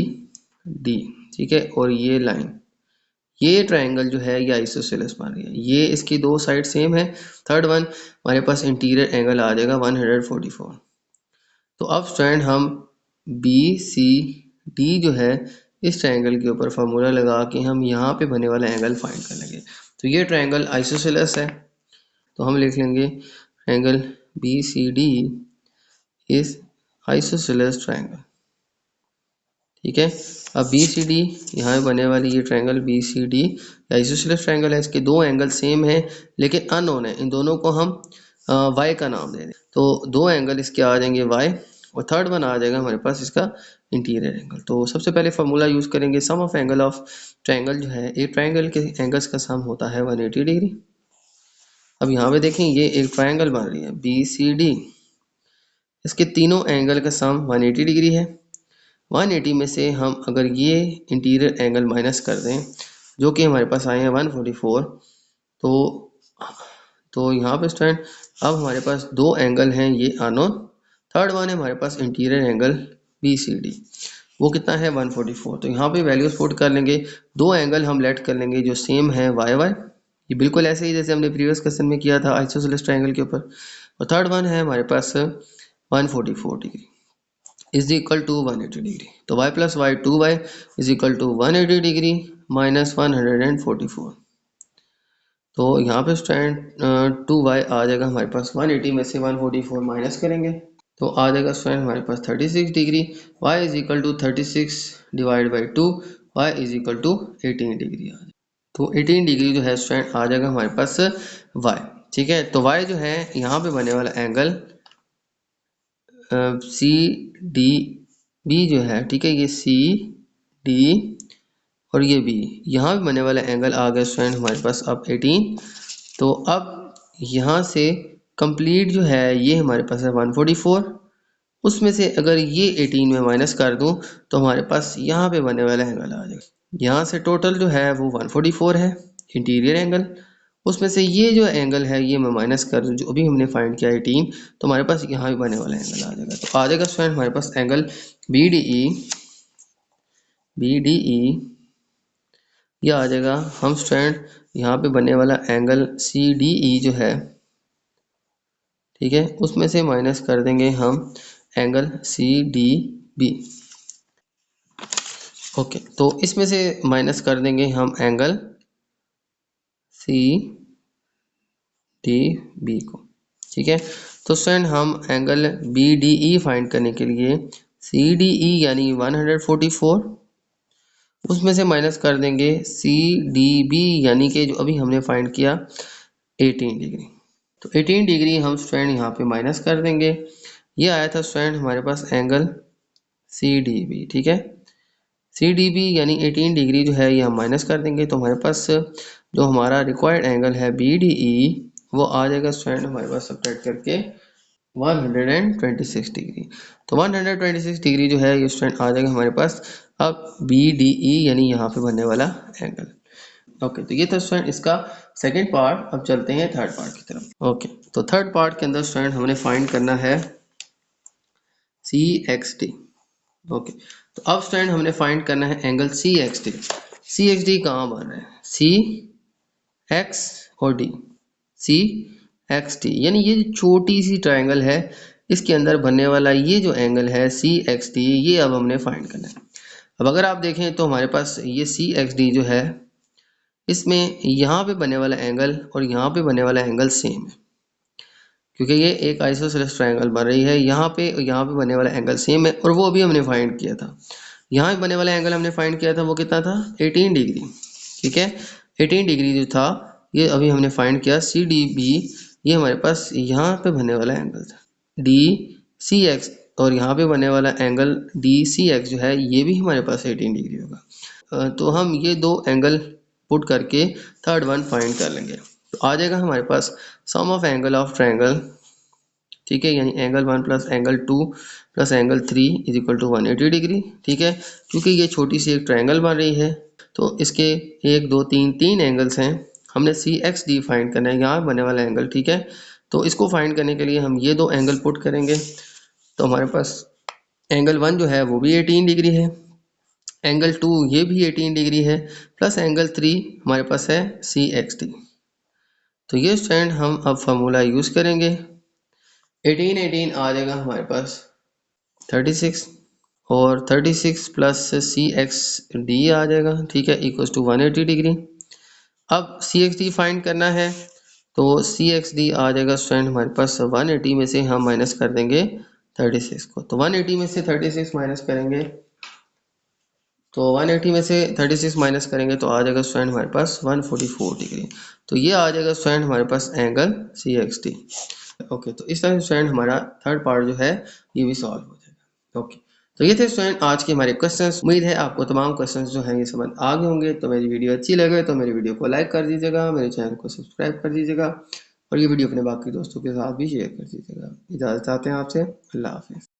Speaker 1: डी, ठीक है, और ये लाइन, ये ट्रायंगल जो है ये आइसोसेलेस बन रही है, ये इसकी दो साइड सेम है। थर्ड वन हमारे पास इंटीरियर एंगल आ जाएगा 144। तो अब स्टूडेंट हम बी सी डी जो है इस ट्रायंगल के ऊपर फार्मूला लगा के हम यहाँ पे बने वाला एंगल फाइंड कर लेंगे। तो ये ट्रायंगल आइसोसेलेस है तो हम लिख लेंगे triangle B C D is isosceles triangle. ठीक है, अब बी सी डी यहाँ पे बने वाली ये triangle B C D isosceles triangle है, इसके दो एंगल सेम है लेकिन अननोन है, इन दोनों को हम y का नाम दे दें। तो दो एंगल इसके आ जाएंगे y और थर्ड वन आ जाएगा हमारे पास इसका इंटीरियर एंगल। तो सबसे पहले फार्मूला यूज करेंगे सम ऑफ एंगल ऑफ ट्रायंगल, जो है एक ट्रायंगल के एंगल्स का सम होता है 180 डिग्री। अब यहाँ पे देखें ये एक ट्रायंगल बन रही है बी सी डी, इसके तीनों एंगल का सम 180 डिग्री है। 180 में से हम अगर ये इंटीरियर एंगल माइनस कर दें जो कि हमारे पास आए हैं 144, तो यहाँ पे स्टूडेंट अब हमारे पास दो एंगल हैं ये अननोन, थर्ड वन है हमारे पास interior angle B C D, वो कितना है 144। तो यहाँ पे वैल्यूज पुट कर लेंगे, दो एंगल हम लेट कर लेंगे जो सेम है वाई वाई, ये बिल्कुल ऐसे ही जैसे हमने प्रीवियस क्वेश्चन में किया था आइसोसेलेस ट्रायंगल के ऊपर। और थर्ड वन है हमारे पास 144 degree is equal to 180 degree. तो y plus Y 2y is equal to 180 degree minus 144। तो यहाँ पे स्टूडेंट 2y आ जाएगा हमारे पास, 180 में से 144 माइनस करेंगे तो आ जाएगा स्टूडेंट हमारे पास 36 degree. y is equal to 36 divide by 2, y is equal to 18 degree आ जाएगा। तो 18 डिग्री जो है स्टूडेंट आ जाएगा हमारे पास y। ठीक है, तो y जो है यहाँ पे बनने वाला एंगल सी डी बी जो है, ठीक है, ये सी डी और ये बी, यहाँ पे बनने वाला एंगल आ गया स्टूडेंट हमारे पास अब 18। तो अब यहाँ से कंप्लीट जो है ये हमारे पास है 144, उसमें से अगर ये 18 में माइनस कर दूं तो हमारे पास यहाँ पे बनने वाला एंगल आ जाएगा। यहाँ से टोटल जो है वो 144 है इंटीरियर एंगल, उसमें से ये जो एंगल है ये मैं माइनस कर दूं जो अभी हमने फाइंड किया 18, तो हमारे पास यहाँ भी बनने वाला एंगल आ जाएगा। तो आ जाएगा स्टूडेंट हमारे पास एंगल बी डी ई, यह आ जाएगा। हम स्टूडेंट यहाँ पे बनने वाला एंगल सी डी ई जो है, ठीक है, उसमें से माइनस कर देंगे हम angle C D B. Okay, तो इसमें से माइनस कर देंगे हम एंगल सी डी बी को। ठीक है, तो स्टूडेंट हम angle B D E find करने के लिए सी डी ई यानी 144, उसमें से माइनस कर देंगे सी डी बी यानी कि जो अभी हमने फाइंड किया 18 डिग्री। तो 18 डिग्री हम स्टूडेंट यहाँ पे माइनस कर देंगे, ये आया था स्टूडेंट हमारे पास एंगल सी डी बी। ठीक है, सी डी बी यानी 18 डिग्री जो है ये हम माइनस कर देंगे, तो हमारे पास जो हमारा रिक्वायर्ड एंगल है बी डी ई वो आ जाएगा स्टूडेंट हमारे पास सब्ट्रैक्ट करके 126 डिग्री। तो 126 डिग्री जो है ये स्टूडेंट आ जाएगा हमारे पास अब बी डी ई यानी यहाँ पे बनने वाला एंगल। ओके, तो ये था स्टूडेंट इसका सेकेंड पार्ट। अब चलते हैं थर्ड पार्ट की तरफ। ओके, तो थर्ड पार्ट के अंदर स्टूडेंट हमने फाइंड करना है सी एक्स डी। ओके, तो अब स्टूडेंट हमने फाइंड करना है एंगल सी एक्स डी। सी एक्स डी कहाँ बन रहा है? सी एक्स और डी, सी एक्स डी यानी ये छोटी सी ट्रायंगल है, इसके अंदर बनने वाला ये जो एंगल है सी एक्स डी ये अब हमने फाइंड करना है। अब अगर आप देखें तो हमारे पास ये सी एक्स डी जो है इसमें यहाँ पे बनने वाला एंगल और यहाँ पे बनने वाला एंगल सेम है, क्योंकि ये एक आइसोसेलेस ट्रायंगल बन रही है। यहाँ पे बनने वाला एंगल सेम है और वो अभी हमने फाइंड किया था। यहाँ पे बनने वाला एंगल हमने फाइंड किया था वो कितना था? 18 डिग्री। ठीक है, 18 डिग्री जो था ये अभी हमने फाइंड किया सी डी बी, ये हमारे पास यहाँ पे बनने वाला एंगल था डी सी एक्स, और यहाँ पे बनने वाला एंगल डी सी एक्स जो है ये भी हमारे पास 18 डिग्री होगा। तो हम ये दो एंगल पुट करके थर्ड वन फाइंड कर लेंगे, तो आ जाएगा हमारे पास sum of angle of triangle. ठीक है, यानी angle 1 plus angle 2 plus angle 3 is equal to 180 degree. ठीक है, क्योंकि ये छोटी सी एक ट्रायंगल बन रही है तो इसके 1 2 3 तीन एंगल्स हैं, हमने सी एक्स डी फाइंड करना है यहाँ बनने वाला एंगल। ठीक है, तो इसको फाइंड करने के लिए हम ये दो एंगल पुट करेंगे, तो हमारे पास एंगल 1 जो है वो भी 18 डिग्री है, एंगल 2 ये भी 18 डिग्री है, प्लस एंगल 3 हमारे पास है सी एक्स डी। तो ये स्टूडेंट हम अब फार्मूला यूज़ करेंगे, 18 आ जाएगा हमारे पास 36 और 36 प्लस सी एक्स डी आ जाएगा। ठीक है, इक्वल्स टू 180 डिग्री। अब सी एक्स डी फाइंड करना है, तो सी एक्स डी आ जाएगा स्टूडेंट हमारे पास 180 में से हम माइनस कर देंगे 36 को, तो 180 में से 36 माइनस करेंगे, तो 180 में से 36 माइनस करेंगे तो आ जाएगा स्टूडेंट हमारे पास 144 डिग्री। तो ये आ जाएगा स्टूडेंट हमारे पास angle C X D. Okay, तो इस तरह से स्टूडेंट हमारा थर्ड पार्ट जो है ये भी सॉल्व हो जाएगा। ओके, तो ये थे स्टूडेंट आज के हमारे क्वेश्चंस। उम्मीद है आपको तमाम क्वेश्चंस जो हैं ये समझ आ गए होंगे। तो मेरी वीडियो अच्छी लगे तो मेरी वीडियो को लाइक कर दीजिएगा, मेरे चैनल को सब्सक्राइब कर दीजिएगा और ये वीडियो अपने बाकी दोस्तों के साथ भी शेयर कर दीजिएगा। इजाज़त चाहते हैं आपसे, अल्लाह हाफिज़।